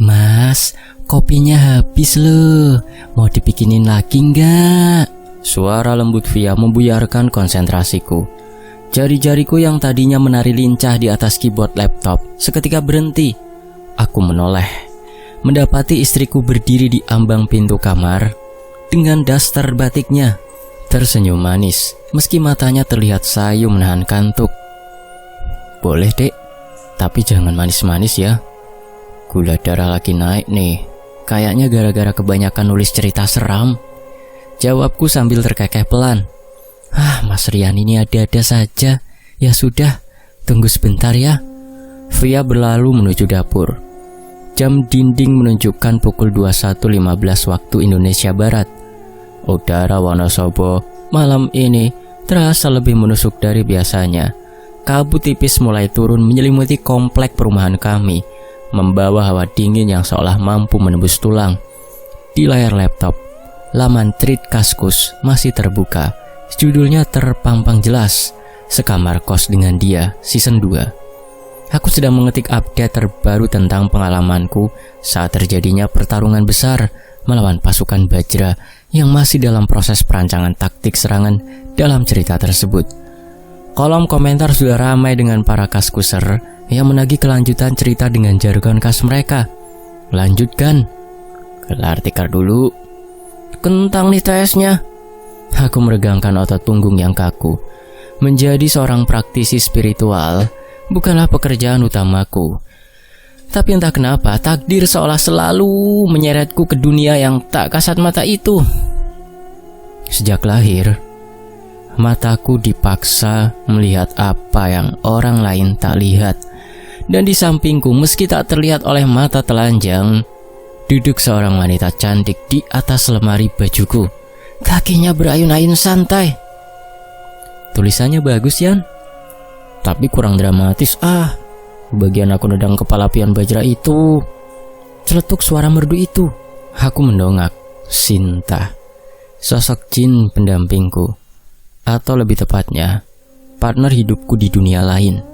Mas, kopinya habis loh. Mau dibikinin lagi nggak? Suara lembut Via membuyarkan konsentrasiku. Jari-jariku yang tadinya menari lincah di atas keyboard laptop seketika berhenti. Aku menoleh, mendapati istriku berdiri di ambang pintu kamar dengan daster batiknya, tersenyum manis meski matanya terlihat sayu menahan kantuk. Boleh dek, tapi jangan manis-manis ya. Gula darah lagi naik nih. Kayaknya gara-gara kebanyakan nulis cerita seram. Jawabku sambil terkekeh pelan. Mas Rian ini ada-ada saja. Ya sudah, tunggu sebentar ya. Via berlalu menuju dapur. Jam dinding menunjukkan pukul 21.15 waktu Indonesia Barat. Udara Wonosobo malam ini terasa lebih menusuk dari biasanya. Kabut tipis mulai turun menyelimuti komplek perumahan kami, membawa hawa dingin yang seolah mampu menembus tulang. Di layar laptop, laman Treat Kaskus masih terbuka. Judulnya terpampang jelas, Sekamar Kos Dengan Dia, Season 2. Aku sedang mengetik update terbaru tentang pengalamanku saat terjadinya pertarungan besar melawan pasukan Bajra yang masih dalam proses perancangan taktik serangan dalam cerita tersebut. Kolom komentar sudah ramai dengan para kaskuser yang menagih kelanjutan cerita dengan jargon khas mereka. Lanjutkan. Gelar tikar dulu. Kentang nih tesnya. Aku meregangkan otot punggung yang kaku. Menjadi seorang praktisi spiritual bukanlah pekerjaan utamaku. Tapi entah kenapa takdir seolah selalu menyeretku ke dunia yang tak kasat mata itu. Sejak lahir, mataku dipaksa melihat apa yang orang lain tak lihat. Dan di sampingku, meski tak terlihat oleh mata telanjang, duduk seorang wanita cantik di atas lemari bajuku. Kakinya berayun-ayun santai. Tulisannya bagus, Yan, tapi kurang dramatis. Bagian aku nendang kepala pion Bajra itu. Celetuk suara merdu itu. Aku mendongak. Sinta, sosok jin pendampingku, atau lebih tepatnya partner hidupku di dunia lain.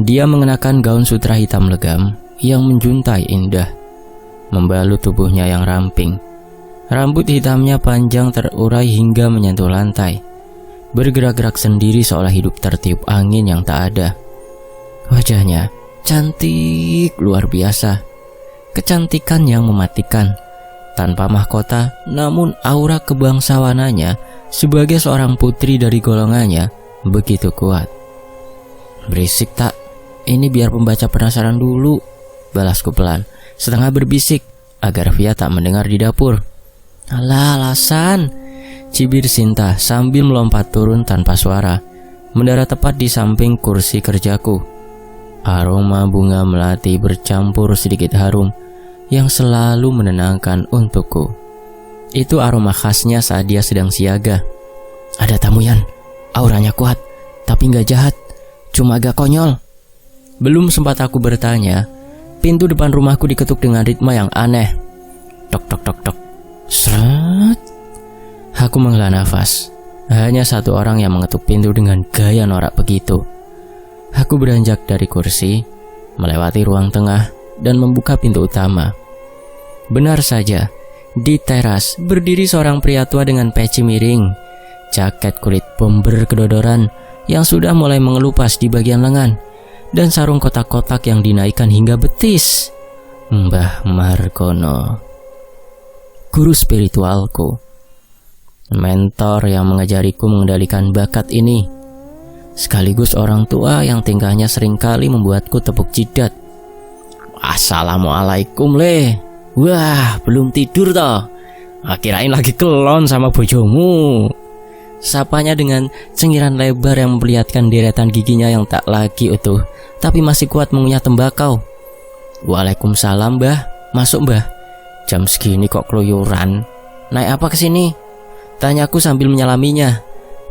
Dia mengenakan gaun sutra hitam legam yang menjuntai indah, membalut tubuhnya yang ramping. Rambut hitamnya panjang terurai hingga menyentuh lantai, bergerak-gerak sendiri seolah hidup tertiup angin yang tak ada. Wajahnya cantik luar biasa, kecantikan yang mematikan. Tanpa mahkota, namun aura kebangsawanannya sebagai seorang putri dari golongannya begitu kuat. Berisik tak? Ini biar pembaca penasaran dulu, balasku pelan, setengah berbisik agar Via tak mendengar di dapur. Alah, alasan, cibir Sinta sambil melompat turun tanpa suara, mendarat tepat di samping kursi kerjaku. Aroma bunga melati bercampur sedikit harum yang selalu menenangkan untukku. Itu aroma khasnya saat dia sedang siaga. Ada tamu, Yan. Auranya kuat, tapi gak jahat, cuma agak konyol. Belum sempat aku bertanya, pintu depan rumahku diketuk dengan ritme yang aneh. Tok tok tok tok. Sret. Aku menghela nafas. Hanya satu orang yang mengetuk pintu dengan gaya norak begitu. Aku beranjak dari kursi, melewati ruang tengah, dan membuka pintu utama. Benar saja, di teras berdiri seorang pria tua dengan peci miring, jaket kulit bomber kedodoran yang sudah mulai mengelupas di bagian lengan, dan sarung kotak-kotak yang dinaikkan hingga betis. Mbah Margono, guru spiritualku, mentor yang mengajariku mengendalikan bakat ini, sekaligus orang tua yang tingkahnya seringkali membuatku tepuk jidat. Assalamualaikum, Le. Wah, belum tidur toh? Kirain lagi kelon sama bojomu. Sapanya dengan cengiran lebar yang memperlihatkan deretan giginya yang tak lagi utuh, tapi masih kuat mengunyah tembakau. Waalaikumsalam, Mbah. Masuk, Mbah. Jam segini kok keluyuran. Naik apa kesini? Tanyaku sambil menyalaminya,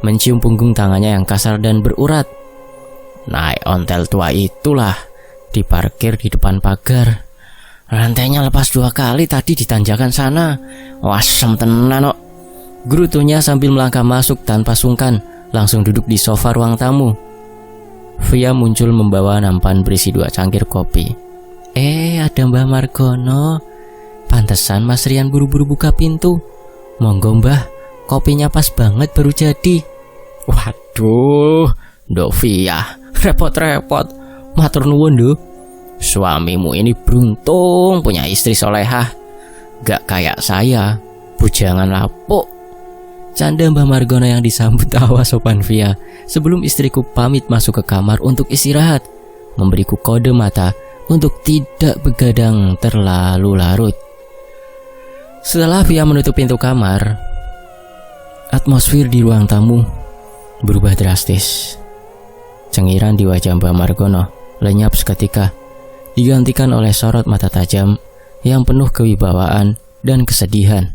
mencium punggung tangannya yang kasar dan berurat. Naik ontel tua itulah, diparkir di depan pagar. Rantainya lepas 2 kali tadi di tanjakan sana. Wasem tenan kok. Gerutunya sambil melangkah masuk tanpa sungkan, langsung duduk di sofa ruang tamu. Via muncul membawa nampan berisi 2 cangkir kopi. Ada Mbah Margono. Pantesan Mas Rian buru-buru buka pintu. Monggo Mbah, kopinya pas banget baru jadi. Waduh, Dovia, repot-repot. Matur nuwun lho. Suamimu ini beruntung punya istri solehah. Gak kayak saya, bujangan lapuk. Canda Mbah Margono yang disambut tawa sopan via sebelum istriku pamit masuk ke kamar untuk istirahat, memberiku kode mata untuk tidak begadang terlalu larut. Setelah Via menutup pintu kamar, atmosfer di ruang tamu berubah drastis. Cengiran di wajah Mbah Margono lenyap seketika, digantikan oleh sorot mata tajam yang penuh kewibawaan dan kesedihan.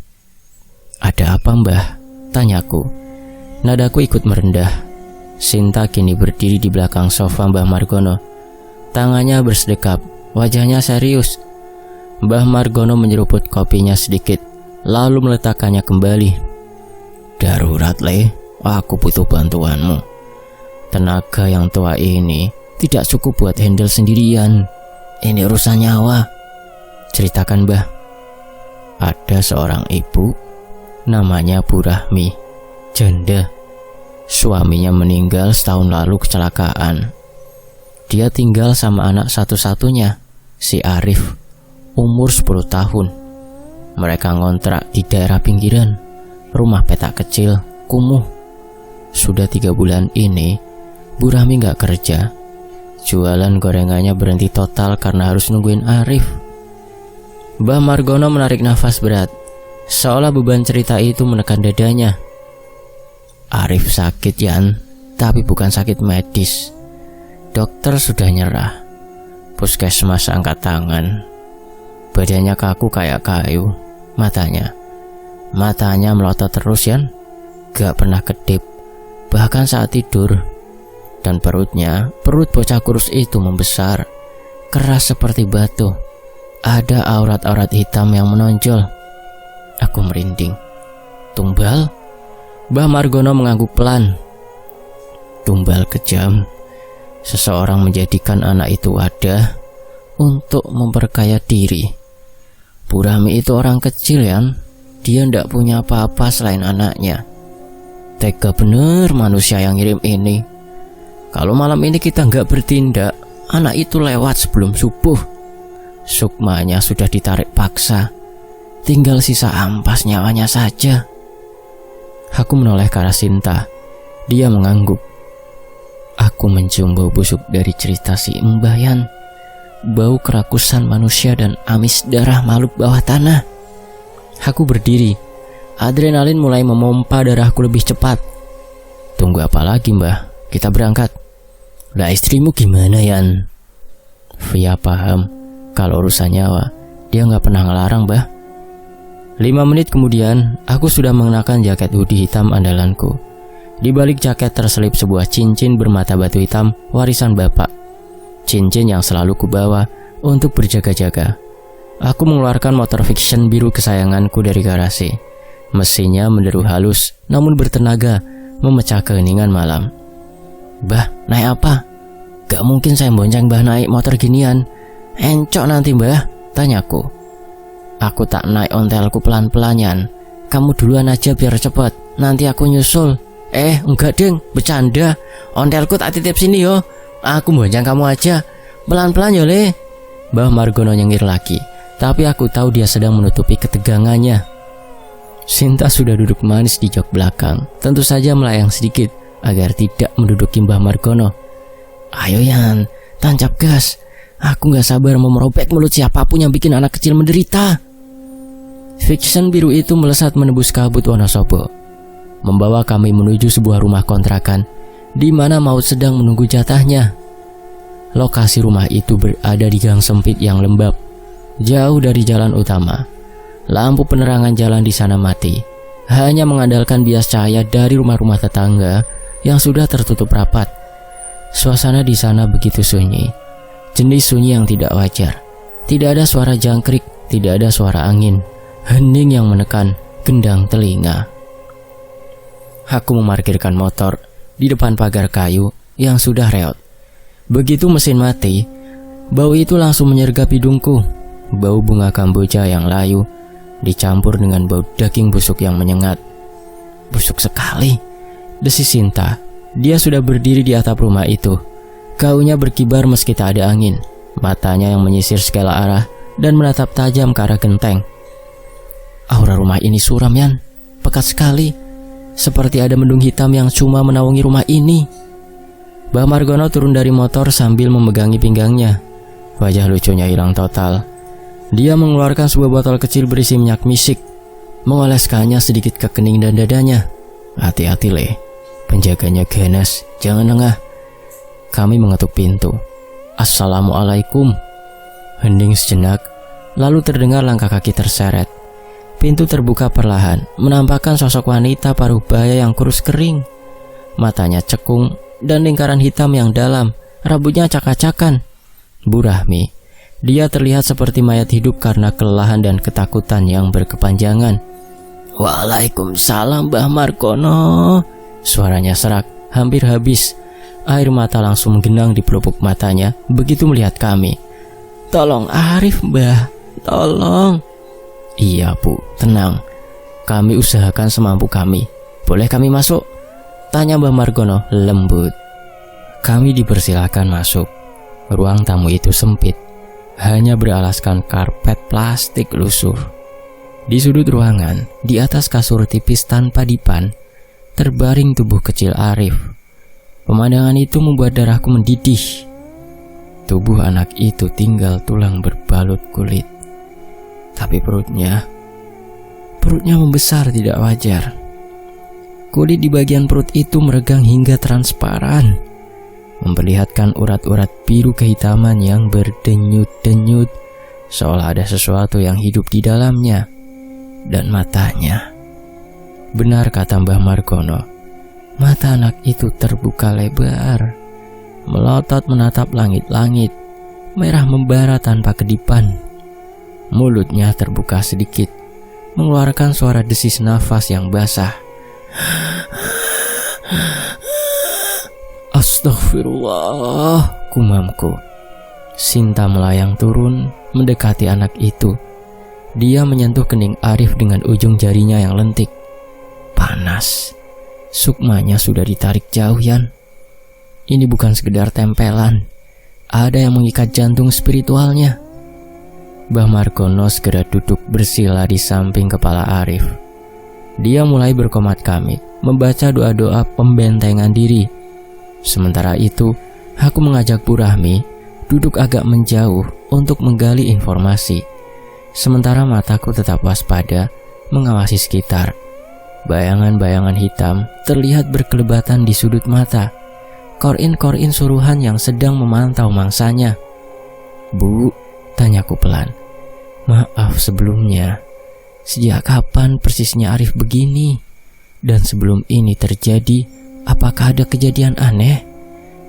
Ada apa Mbah? Tanyaku. Nadaku ikut merendah. Sinta kini berdiri di belakang sofa Mbah Margono. Tangannya bersedekap, wajahnya serius. Mbah Margono menyeruput kopinya sedikit, lalu meletakkannya kembali. Darurat Le, aku butuh bantuanmu. Tenaga yang tua ini tidak cukup buat handle sendirian. Ini urusan nyawa. Ceritakan Mbah. Ada seorang ibu, namanya Bu Rahmi, janda. Suaminya meninggal setahun lalu kecelakaan. Dia tinggal sama anak satu-satunya, si Arif, umur 10 tahun. Mereka ngontrak di daerah pinggiran, rumah petak kecil, kumuh. Sudah 3 bulan ini, Bu Rahmi gak kerja. Jualan gorengannya berhenti total karena harus nungguin Arif. Mbah Margono menarik nafas berat, seolah beban cerita itu menekan dadanya. Arif sakit Yan, tapi bukan sakit medis. Dokter sudah nyerah. Puskesmas angkat tangan. Badannya kaku kayak kayu. Matanya melotot terus Yan, gak pernah kedip, bahkan saat tidur. Dan perut bocah kurus itu membesar, keras seperti batu. Ada aurat-aurat hitam yang menonjol. Aku merinding. Tumbal? Mbah Margono mengangguk pelan. Tumbal kejam. Seseorang menjadikan anak itu wadah untuk memperkaya diri. Bu Rahmi itu orang kecil Yan. Dia ndak punya apa-apa selain anaknya. Tega bener manusia yang ngirim ini. Kalau malam ini kita nggak bertindak, anak itu lewat sebelum subuh. Sukmanya sudah ditarik paksa. Tinggal sisa ampas nyawanya saja. Aku menoleh ke arah Sinta. Dia mengangguk. Aku mencium bau busuk dari cerita si Mbah Yan. Bau kerakusan manusia dan amis darah makhluk bawah tanah. Aku berdiri. Adrenalin mulai memompa darahku lebih cepat. Tunggu apa lagi Mbah? Kita berangkat. Lah istrimu gimana Yan? Via paham kalau urusan nyawa dia gak pernah ngelarang Mbah. 5 menit kemudian aku sudah mengenakan jaket hoodie hitam andalanku. Di balik jaket terselip sebuah cincin bermata batu hitam warisan bapak. Cincin yang selalu kubawa untuk berjaga-jaga. Aku mengeluarkan motor fiction biru kesayanganku dari garasi. Mesinnya menderu halus namun bertenaga, memecah keheningan malam. Bah, naik apa? Gak mungkin saya bonceng Mbah naik motor ginian. Encok nanti Mbah, tanyaku. Aku tak naik ontelku pelan-pelan Yan. Kamu duluan aja biar cepet, nanti aku nyusul. Enggak deng, bercanda. Ontelku tak titip sini yo. Aku bonceng kamu aja. Pelan-pelan yo Le. Mbah Margono nyengir lagi, tapi aku tahu dia sedang menutupi ketegangannya. Sinta sudah duduk manis di jok belakang, tentu saja melayang sedikit agar tidak menduduki Mbah Margono. Ayo Yan, tancap gas. Aku gak sabar mau merobek mulut siapapun yang bikin anak kecil menderita. Fiction biru itu melesat menembus kabut Wonosobo, membawa kami menuju sebuah rumah kontrakan di mana maut sedang menunggu jatahnya. Lokasi rumah itu berada di gang sempit yang lembab, jauh dari jalan utama. Lampu penerangan jalan di sana mati, hanya mengandalkan bias cahaya dari rumah-rumah tetangga yang sudah tertutup rapat. Suasana di sana begitu sunyi, jenis sunyi yang tidak wajar. Tidak ada suara jangkrik, tidak ada suara angin, hening yang menekan gendang telinga. Aku memarkirkan motor di depan pagar kayu yang sudah reot. Begitu mesin mati, Bau itu langsung menyergap hidungku. Bau bunga kamboja yang layu dicampur dengan bau daging busuk yang menyengat. Busuk sekali, desis Sinta. Dia sudah berdiri di atap rumah itu. Gaunnya berkibar meski tak ada angin. Matanya yang menyisir segala arah dan menatap tajam ke arah genteng. Aura rumah ini suram, Yan. Pekat sekali. Seperti ada mendung hitam yang cuma menaungi rumah ini. Mbah Margono turun dari motor sambil memegangi pinggangnya. Wajah lucunya hilang total. Dia mengeluarkan sebuah botol kecil berisi minyak misik, mengoleskannya sedikit ke kening dan dadanya. Hati-hati, Le. Penjaganya ganas, jangan lengah. Kami mengetuk pintu. Assalamualaikum. Hening sejenak, lalu terdengar langkah kaki terseret. Pintu terbuka perlahan, menampakkan sosok wanita paruh baya yang kurus kering. Matanya cekung dan lingkaran hitam yang dalam, rambutnya acak-acakan. Bu Rahmi. Dia terlihat seperti mayat hidup karena kelelahan dan ketakutan yang berkepanjangan. Waalaikumsalam, Mbah Margono. Suaranya serak, hampir habis. Air mata langsung menggenang di pelupuk matanya begitu melihat kami. Tolong Arif, Mbah. Tolong. Iya, Bu, tenang. Kami usahakan semampu kami. Boleh kami masuk? Tanya Mbah Margono lembut. Kami dipersilakan masuk. Ruang tamu itu sempit, hanya beralaskan karpet plastik lusuh. Di sudut ruangan, di atas kasur tipis tanpa dipan, terbaring tubuh kecil Arif. Pemandangan itu membuat darahku mendidih. Tubuh anak itu tinggal tulang berbalut kulit. Tapi perutnya membesar tidak wajar. Kulit di bagian perut itu meregang hingga transparan, memperlihatkan urat-urat biru kehitaman yang berdenyut-denyut, seolah ada sesuatu yang hidup di dalamnya. Dan matanya, benar kata Mbah Margono, mata anak itu terbuka lebar, melotot menatap langit-langit, merah membara tanpa kedipan. Mulutnya terbuka sedikit, mengeluarkan suara desis nafas yang basah. Astagfirullah, kumamku. Sinta melayang turun, mendekati anak itu. Dia menyentuh kening Arif dengan ujung jarinya yang lentik. Panas. Sukmanya sudah ditarik jauh, Yan. Ini bukan sekedar tempelan. Ada yang mengikat jantung spiritualnya. Mbah Margono segera duduk bersila di samping kepala Arif. Dia mulai berkomat kamit, membaca doa-doa pembentengan diri. Sementara itu, aku mengajak Bu Rahmi duduk agak menjauh untuk menggali informasi. Sementara mataku tetap waspada, mengawasi sekitar. Bayangan-bayangan hitam terlihat berkelebatan di sudut mata. Korin-korin suruhan yang sedang memantau mangsanya. Bu, tanyaku pelan. Maaf sebelumnya. Sejak kapan persisnya Arif begini? Dan sebelum ini terjadi, apakah ada kejadian aneh?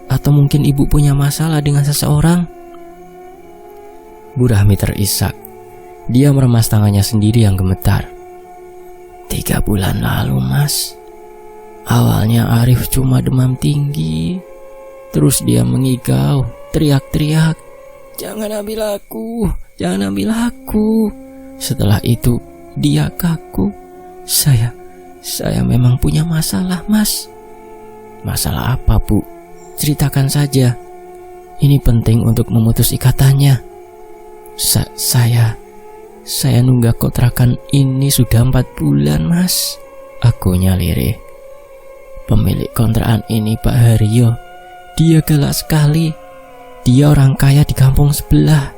Atau mungkin ibu punya masalah dengan seseorang? Bu Rahmi terisak. Dia meremas tangannya sendiri yang gemetar. 3 bulan lalu, Mas. Awalnya Arif cuma demam tinggi. Terus dia mengigau, teriak-teriak. Jangan ambil aku, jangan ambil aku. Setelah itu dia kaku. Saya memang punya masalah, Mas. Masalah apa, Bu? Ceritakan saja. Ini penting untuk memutus ikatannya. Saya nunggak kontrakan ini sudah 4 bulan, Mas. Akunya lirih. Pemilik kontrakan ini Pak Haryo. Dia galak sekali. Dia orang kaya di kampung sebelah,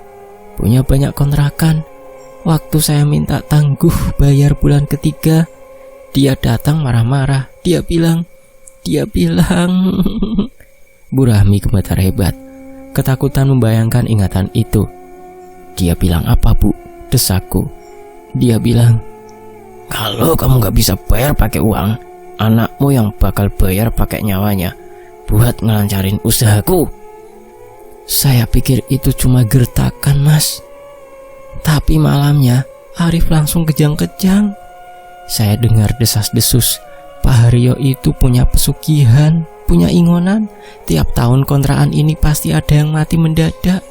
punya banyak kontrakan. Waktu saya minta tangguh bayar bulan ketiga, dia datang marah-marah. Dia bilang Bu Rahmi gemetar hebat, ketakutan membayangkan ingatan itu. Dia bilang apa, Bu? Desakku. Dia bilang, kalau kamu gak bisa bayar pakai uang, anakmu yang bakal bayar pakai nyawanya buat ngelancarin usahaku. Saya pikir itu cuma gertakan, Mas. Tapi malamnya Arif langsung kejang-kejang. Saya dengar desas-desus. Pak Haryo itu punya pesugihan, punya ingonan. Tiap tahun kontrakan ini pasti ada yang mati mendadak.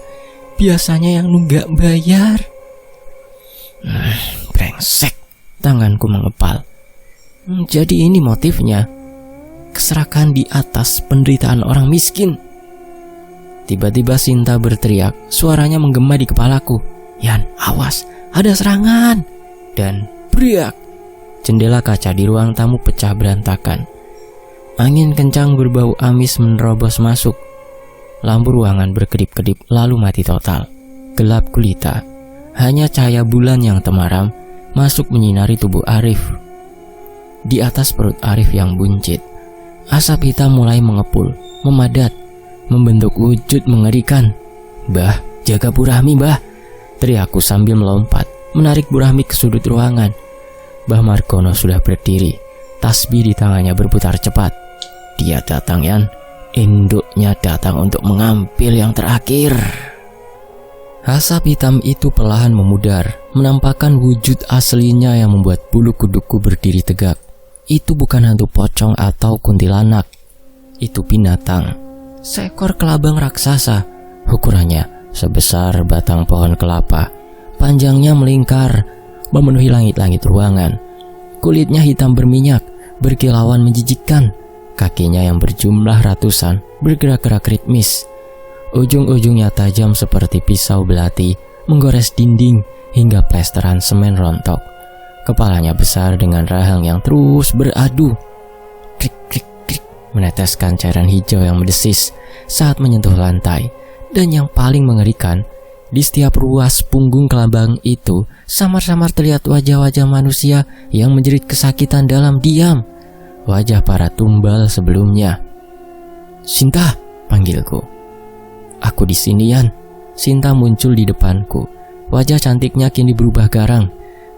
biasanya yang nunggak bayar. Brengsek, tanganku mengepal. Jadi ini motifnya, keserakahan di atas penderitaan orang miskin. Tiba-tiba Sinta berteriak, suaranya menggema di kepalaku. Yan, awas, ada serangan. Dan beriak, jendela kaca di ruang tamu pecah berantakan. Angin kencang berbau amis menerobos masuk. Lampu ruangan berkedip-kedip lalu mati total. Gelap gulita. Hanya cahaya bulan yang temaram masuk menyinari tubuh Arif. Di atas perut Arif yang buncit, asap hitam mulai mengepul, memadat, membentuk wujud mengerikan. Bah, jaga Bu Rahmi, Bah, teriakku sambil melompat, menarik Bu Rahmi ke sudut ruangan. Bah Margono sudah berdiri, tasbih di tangannya berputar cepat. Dia datang, Yan. Induknya datang untuk mengambil yang terakhir. Asap hitam itu perlahan memudar, menampakkan wujud aslinya yang membuat bulu kudukku berdiri tegak. Itu bukan hantu pocong atau kuntilanak. Itu binatang. Seekor kelabang raksasa. Ukurannya sebesar batang pohon kelapa. Panjangnya melingkar, memenuhi langit-langit ruangan. Kulitnya hitam berminyak, berkilauan menjijikkan. Kakinya yang berjumlah ratusan bergerak-gerak ritmis. Ujung-ujungnya tajam seperti pisau belati, menggores dinding hingga plesteran semen rontok. Kepalanya besar dengan rahang yang terus beradu. Krik, krik, krik, meneteskan cairan hijau yang mendesis saat menyentuh lantai. Dan yang paling mengerikan, di setiap ruas punggung kelabang itu samar-samar terlihat wajah-wajah manusia yang menjerit kesakitan dalam diam. Wajah para tumbal sebelumnya. Sinta, panggilku. Aku di sini, Yan. Sinta muncul di depanku. Wajah cantiknya kini berubah garang.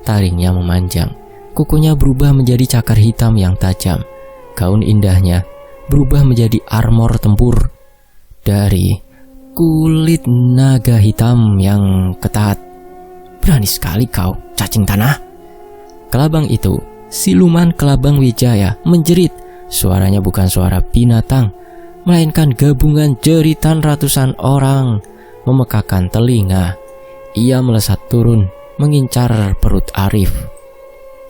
Taringnya memanjang. Kukunya berubah menjadi cakar hitam yang tajam. Gaun indahnya berubah menjadi armor tempur dari kulit naga hitam yang ketat. Berani sekali kau, cacing tanah. Kelabang itu, siluman kelabang Wijaya, menjerit. Suaranya bukan suara binatang, melainkan gabungan jeritan ratusan orang. Memekakan telinga, ia melesat turun, mengincar perut Arif.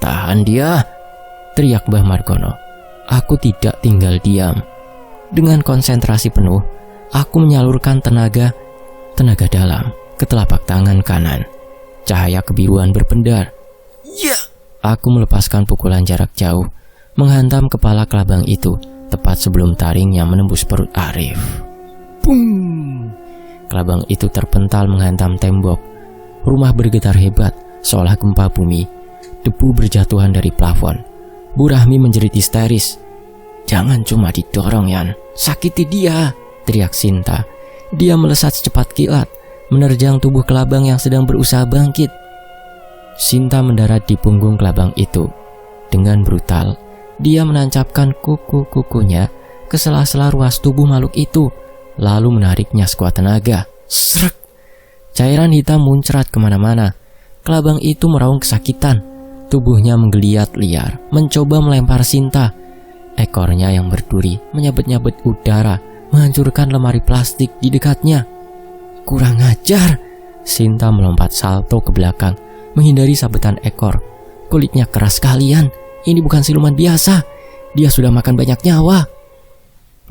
Tahan dia, teriak Mbah Margono. Aku tidak tinggal diam. Dengan konsentrasi penuh, aku menyalurkan tenaga dalam ke telapak tangan kanan. Cahaya kebiruan berpendar. Ya! Aku melepaskan pukulan jarak jauh, menghantam kepala kelabang itu tepat sebelum taringnya menembus perut Arif. Boom! Kelabang itu terpental menghantam tembok. Rumah bergetar hebat, seolah gempa bumi. Debu berjatuhan dari plafon. Bu Rahmi menjerit histeris. Jangan cuma didorong, Yan. Sakiti dia, teriak Sinta. Dia melesat secepat kilat, menerjang tubuh kelabang yang sedang berusaha bangkit. Sinta mendarat di punggung kelabang itu. Dengan brutal, dia menancapkan kuku-kukunya ke sela-sela ruas tubuh makhluk itu, lalu menariknya sekuat tenaga. Srek! Cairan hitam muncrat kemana-mana. Kelabang itu meraung kesakitan. Tubuhnya menggeliat liar, mencoba melempar Sinta. Ekornya yang berduri menyabet-nyabet udara, menghancurkan lemari plastik di dekatnya. Kurang ajar! Sinta melompat salto ke belakang, menghindari sabetan ekor. Kulitnya keras sekalian. Ini bukan siluman biasa. Dia sudah makan banyak nyawa.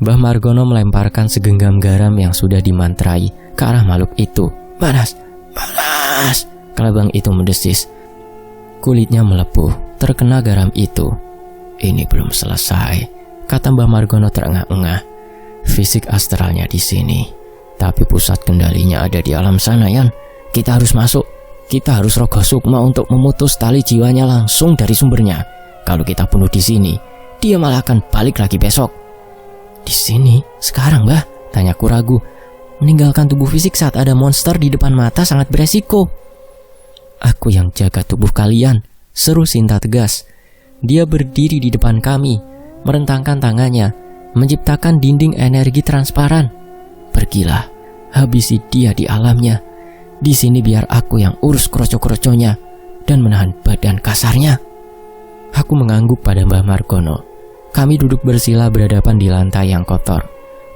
Mbah Margono melemparkan segenggam garam yang sudah dimantrai ke arah makhluk itu. Panas, panas! Kelabang itu mendesis. Kulitnya melepuh, terkena garam itu. Ini belum selesai, kata Mbah Margono terengah-engah. Fisik astralnya di sini, tapi pusat kendalinya ada di alam sana, Yan. Kita harus masuk. Kita harus rogoh sukma untuk memutus tali jiwanya langsung dari sumbernya. Kalau kita bunuh di sini, dia malah akan balik lagi besok. Di sini? Sekarang, Mbah? Tanyaku ragu. Meninggalkan tubuh fisik saat ada monster di depan mata sangat beresiko. Aku yang jaga tubuh kalian, seru Sinta tegas. Dia berdiri di depan kami, merentangkan tangannya, menciptakan dinding energi transparan. Pergilah, habisi dia di alamnya. Di sini biar aku yang urus kroco-kroconya dan menahan badan kasarnya. Aku mengangguk pada Mbah Margono. Kami duduk bersila berhadapan di lantai yang kotor,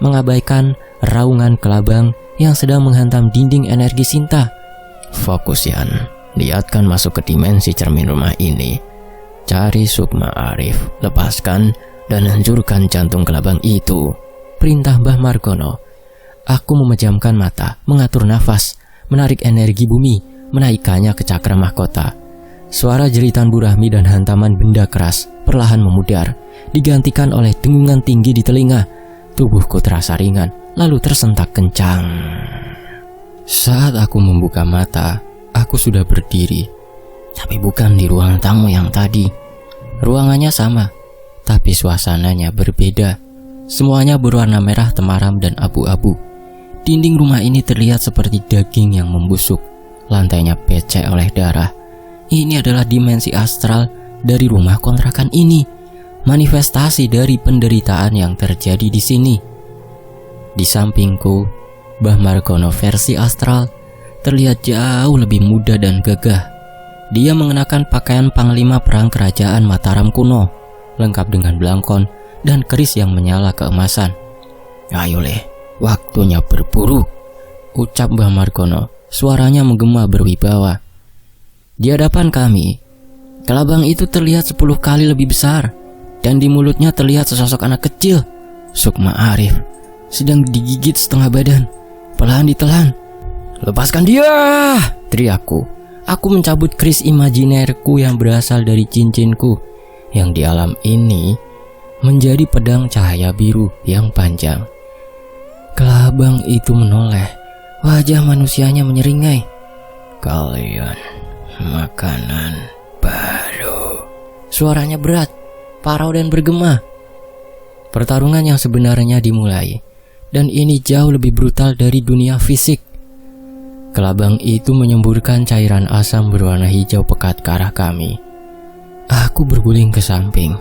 mengabaikan raungan kelabang yang sedang menghantam dinding energi Sinta. Fokus Yan, lihatkan masuk ke dimensi cermin rumah ini. Cari Sukma Arif, lepaskan dan hancurkan jantung kelabang itu, perintah Mbah Margono. Aku memejamkan mata, mengatur nafas, menarik energi bumi, menaikkannya ke cakra mahkota. Suara jeritan Bu Rahmi dan hantaman benda keras perlahan memudar, digantikan oleh dengungan tinggi di telinga. Tubuhku terasa ringan, lalu tersentak kencang. Saat aku membuka mata, aku sudah berdiri. Tapi bukan di ruang tamu yang tadi. Ruangannya sama, tapi suasananya berbeda. Semuanya berwarna merah temaram dan abu-abu. Dinding rumah ini terlihat seperti daging yang membusuk. Lantainya becek oleh darah. Ini adalah dimensi astral dari rumah kontrakan ini. Manifestasi dari penderitaan yang terjadi di sini. Di sampingku, Mbah Margono versi astral terlihat jauh lebih muda dan gagah. Dia mengenakan pakaian panglima perang kerajaan Mataram kuno, lengkap dengan belangkon dan keris yang menyala keemasan. Ayo leh, waktunya berburu, ucap Mbah Margono. Suaranya menggema berwibawa. Di hadapan kami, kelabang itu terlihat 10 kali lebih besar, dan di mulutnya terlihat sesosok anak kecil. Sukma Arif sedang digigit setengah badan, perlahan ditelan. Lepaskan dia, teriakku. Aku mencabut keris imajinerku yang berasal dari cincinku, yang di alam ini menjadi pedang cahaya biru yang panjang. Kelabang itu menoleh, wajah manusianya menyeringai. Kalian makanan baru. Suaranya berat, parau dan bergema. Pertarungan yang sebenarnya dimulai, dan ini jauh lebih brutal dari dunia fisik. Kelabang itu menyemburkan cairan asam berwarna hijau pekat ke arah kami. Aku berguling ke samping.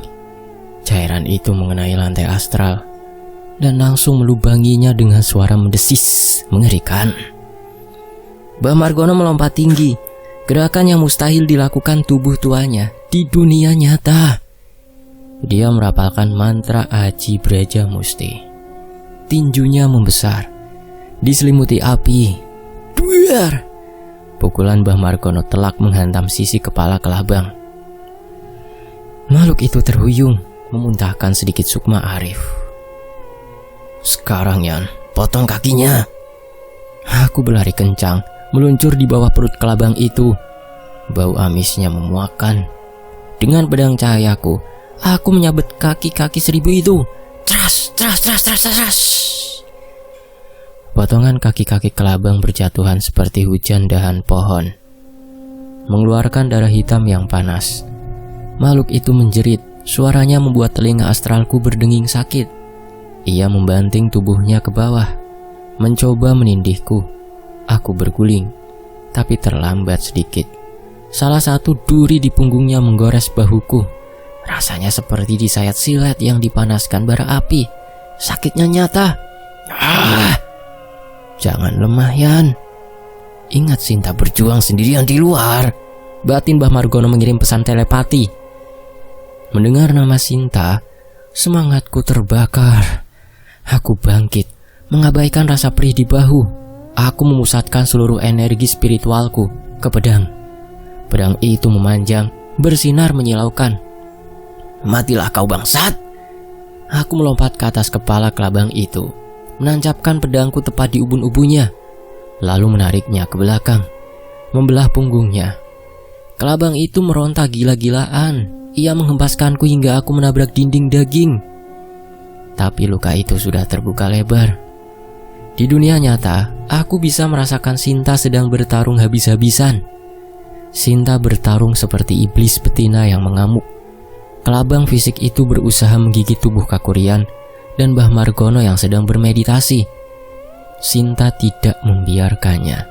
Cairan itu mengenai lantai astral dan langsung melubanginya dengan suara mendesis mengerikan. Mbah Margono melompat tinggi, gerakan yang mustahil dilakukan tubuh tuanya di dunia nyata. Dia merapalkan mantra Aji Braja Musti. Tinjunya membesar, diselimuti api. Duar! Pukulan Mbah Margono telak menghantam sisi kepala kelabang. Makhluk itu terhuyung, memuntahkan sedikit Sukma Arif. Sekarang Yan, potong kakinya. Aku berlari kencang, meluncur di bawah perut kelabang itu. Bau amisnya memuakkan. Dengan pedang cahayaku, aku menyabet kaki-kaki 1000 itu. Tras, tras, tras, tras, tras, tras. Potongan kaki-kaki kelabang berjatuhan seperti hujan dahan pohon, mengeluarkan darah hitam yang panas. Makhluk itu menjerit, suaranya membuat telinga astralku berdenging sakit. Ia membanting tubuhnya ke bawah, mencoba menindihku. Aku berguling, tapi terlambat sedikit. Salah satu duri di punggungnya menggores bahuku. Rasanya seperti disayat silet yang dipanaskan bara api. Sakitnya nyata. Jangan lemah Yan. Ingat Sinta berjuang sendirian di luar. Batin Mbah Margono mengirim pesan telepati. Mendengar nama Sinta, semangatku terbakar. Aku bangkit, mengabaikan rasa perih di bahu. Aku memusatkan seluruh energi spiritualku ke pedang. Pedang itu memanjang, bersinar menyilaukan. Matilah kau bangsat. Aku melompat ke atas kepala kelabang itu, menancapkan pedangku tepat di ubun-ubunnya, lalu menariknya ke belakang, membelah punggungnya. Kelabang itu meronta gila-gilaan. Ia menghempaskanku hingga aku menabrak dinding daging. Tapi luka itu sudah terbuka lebar. Di dunia nyata, aku bisa merasakan Sinta sedang bertarung habis-habisan. Sinta bertarung seperti iblis betina yang mengamuk. Kelabang fisik itu berusaha menggigit tubuh Kakurian dan Mbah Margono yang sedang bermeditasi. Sinta tidak membiarkannya.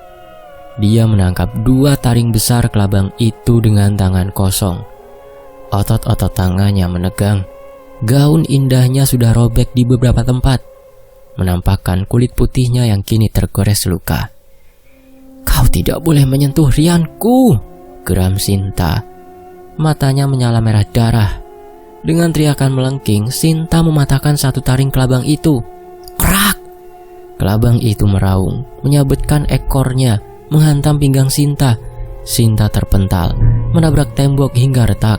Dia menangkap 2 taring besar kelabang itu dengan tangan kosong. Otot-otot tangannya menegang. Gaun indahnya sudah robek di beberapa tempat, menampakkan kulit putihnya yang kini tergores luka. Kau tidak boleh menyentuh Rianku, geram Sinta. Matanya menyala merah darah. Dengan teriakan melengking, Sinta mematahkan 1 taring kelabang itu. Krak! Kelabang itu meraung, menyabetkan ekornya, menghantam pinggang Sinta. Sinta terpental, menabrak tembok hingga retak.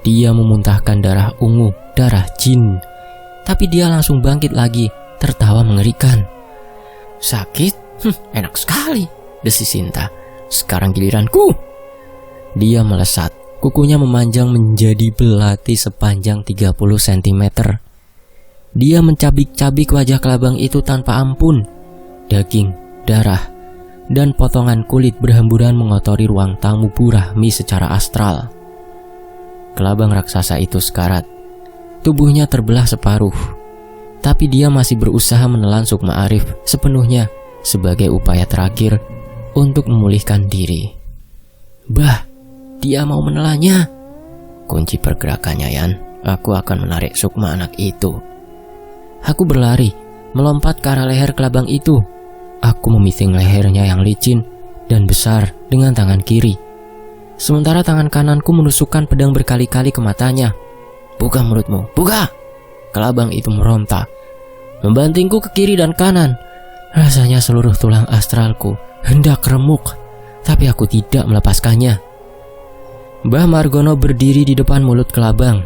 Dia memuntahkan darah ungu, darah jin. Tapi dia langsung bangkit lagi, tertawa mengerikan. Sakit? Enak sekali, desis Sinta. Sekarang giliranku. Dia melesat, kukunya memanjang menjadi belati sepanjang 30 cm. Dia mencabik-cabik wajah kelabang itu tanpa ampun. Daging, darah, dan potongan kulit berhamburan mengotori ruang tamu Burahmi secara astral. Kelabang raksasa itu sekarat. Tubuhnya terbelah separuh. Tapi dia masih berusaha menelan Sukma Arif sepenuhnya sebagai upaya terakhir untuk memulihkan diri. Bah, dia mau menelannya. Kunci pergerakannya, Yan. Aku akan menarik Sukma anak itu. Aku berlari, melompat ke arah leher kelabang itu. Aku memiting lehernya yang licin dan besar dengan tangan kiri. Sementara tangan kananku menusukkan pedang berkali-kali ke matanya. Buka mulutmu, buka! Kelabang itu meronta, membantingku ke kiri dan kanan. Rasanya seluruh tulang astralku hendak remuk, tapi aku tidak melepaskannya. Mbah Margono berdiri di depan mulut kelabang.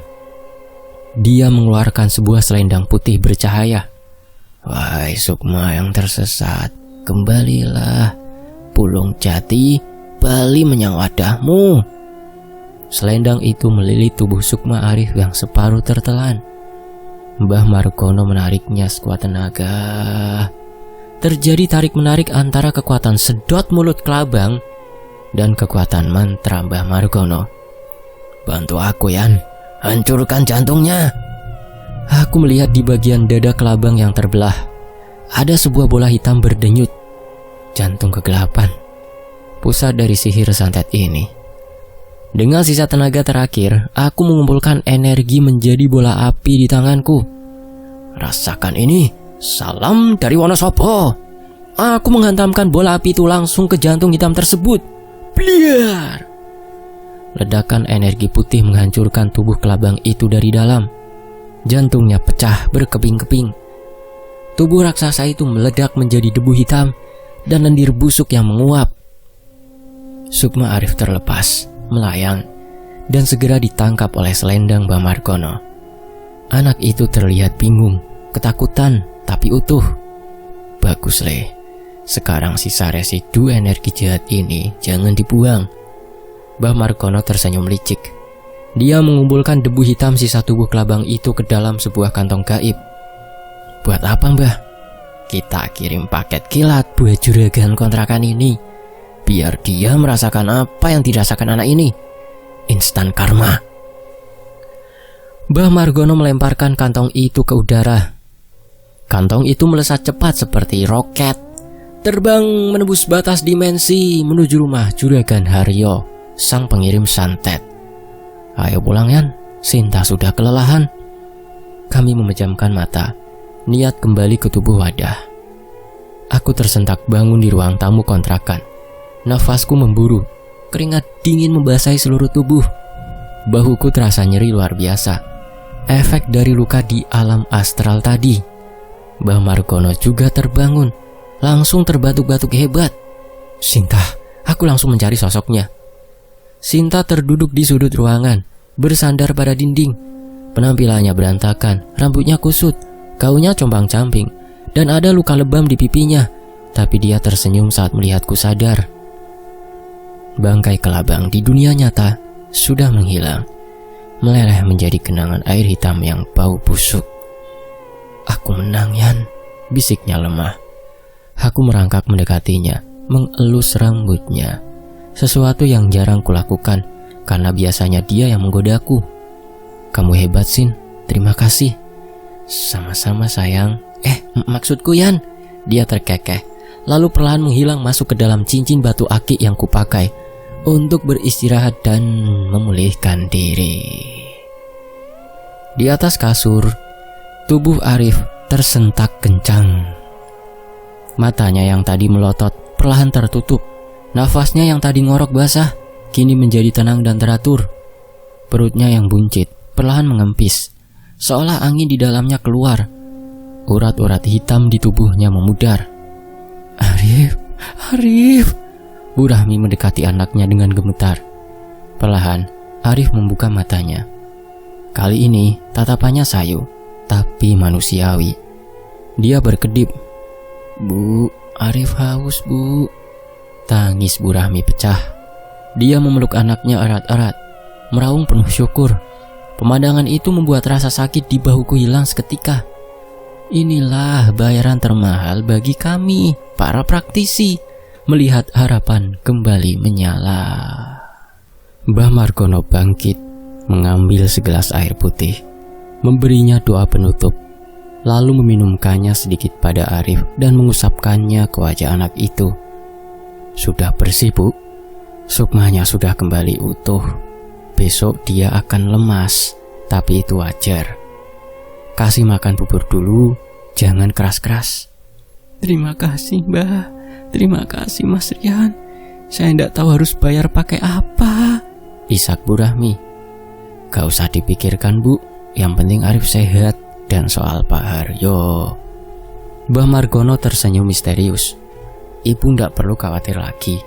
Dia mengeluarkan sebuah selendang putih bercahaya. Wahai Sukma yang tersesat, kembalilah. Pulung Jati, Bali menyang wadahmu. Selendang itu melilit tubuh Sukma Arif yang separuh tertelan. Mbah Margono menariknya sekuat tenaga. Terjadi tarik-menarik antara kekuatan sedot mulut kelabang dan kekuatan mantra Mbah Margono. Bantu aku, Yan. Hancurkan jantungnya. Aku melihat di bagian dada kelabang yang terbelah ada sebuah bola hitam berdenyut. Jantung kegelapan, pusat dari sihir santet ini. Dengan sisa tenaga terakhir, aku mengumpulkan energi menjadi bola api di tanganku. Rasakan ini, salam dari Wonosobo. Aku menghantamkan bola api itu langsung ke jantung hitam tersebut. Bliar! Ledakan energi putih menghancurkan tubuh kelabang itu dari dalam. Jantungnya pecah berkeping-keping. Tubuh raksasa itu meledak menjadi debu hitam dan lendir busuk yang menguap. Sukma Arif terlepas, melayang, dan segera ditangkap oleh selendang Mbah Margono. Anak itu terlihat bingung, ketakutan, tapi utuh. Bagus, Le. Sekarang sisa residu energi jahat ini jangan dibuang. Mbah Margono tersenyum licik. Dia mengumpulkan debu hitam sisa tubuh kelabang itu ke dalam sebuah kantong gaib. Buat apa, Mbah? Kita kirim paket kilat buat juragan kontrakan ini, biar dia merasakan apa yang dirasakan anak ini. Instan karma. Mbah Margono melemparkan kantong itu ke udara. Kantong itu melesat cepat seperti roket, terbang menembus batas dimensi menuju rumah juragan Haryo, sang pengirim santet. Ayo pulang, Yan. Sinta sudah kelelahan. Kami memejamkan mata, niat kembali ke tubuh wadah. Aku tersentak bangun di ruang tamu kontrakan. Nafasku memburu, keringat dingin membasahi seluruh tubuh. Bahuku terasa nyeri luar biasa, efek dari luka di alam astral tadi. Mbah Margono juga terbangun, langsung terbatuk-batuk hebat. Sinta, aku langsung mencari sosoknya. Sinta terduduk di sudut ruangan, bersandar pada dinding. Penampilannya berantakan, rambutnya kusut, gaunnya compang-camping, dan ada luka lebam di pipinya. Tapi dia tersenyum saat melihatku sadar. Bangkai kelabang di dunia nyata sudah menghilang, meleleh menjadi genangan air hitam yang bau busuk. Aku menang, Yan, bisiknya lemah. Aku merangkak mendekatinya, mengelus rambutnya. Sesuatu yang jarang kulakukan, karena biasanya dia yang menggodaku. Kamu hebat, Sin. Terima kasih. Sama-sama, sayang. Maksudku, Yan. Dia terkekeh, lalu perlahan menghilang masuk ke dalam cincin batu akik yang kupakai untuk beristirahat dan memulihkan diri. Di atas kasur, tubuh Arif tersentak kencang. Matanya yang tadi melotot perlahan tertutup. Nafasnya yang tadi ngorok basah kini menjadi tenang dan teratur. Perutnya yang buncit perlahan mengempis, seolah angin di dalamnya keluar. Urat-urat hitam di tubuhnya memudar. Arif, Arif. Bu Rahmi mendekati anaknya dengan gemetar. Perlahan, Arif membuka matanya. Kali ini tatapannya sayu, tapi manusiawi. Dia berkedip. Bu, Arif haus, Bu. Tangis Bu Rahmi pecah. Dia memeluk anaknya erat-erat, meraung penuh syukur. Pemandangan itu membuat rasa sakit di bahuku hilang seketika. Inilah bayaran termahal bagi kami, para praktisi, melihat harapan kembali menyala. Mbah Margono bangkit, mengambil segelas air putih, memberinya doa penutup, lalu meminumkannya sedikit pada Arif dan mengusapkannya ke wajah anak itu. Sudah bersih, Bu. Sukmanya sudah kembali utuh. Besok dia akan lemas, tapi itu wajar. Kasih makan bubur dulu, jangan keras-keras. Terima kasih, Mbah. Terima kasih, Mas Rian. Saya tidak tahu harus bayar pakai apa. Isak Bu Rahmi. Gak usah dipikirkan, Bu. Yang penting Arif sehat. Dan soal Pak Haryo, Mbah Margono tersenyum misterius. Ibu ndak perlu khawatir lagi.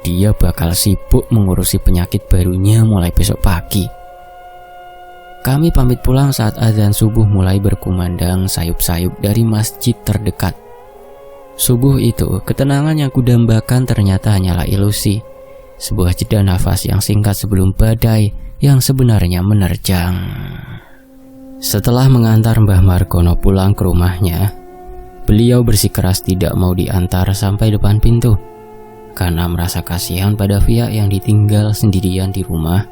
Dia bakal sibuk mengurusi penyakit barunya mulai besok pagi. Kami pamit pulang saat azan subuh mulai berkumandang sayup-sayup dari masjid terdekat. Subuh itu, ketenangan yang kudambakan ternyata hanyalah ilusi. Sebuah jeda nafas yang singkat sebelum badai yang sebenarnya menerjang. Setelah mengantar Mbah Margono pulang ke rumahnya, beliau bersikeras tidak mau diantar sampai depan pintu karena merasa kasihan pada Via yang ditinggal sendirian di rumah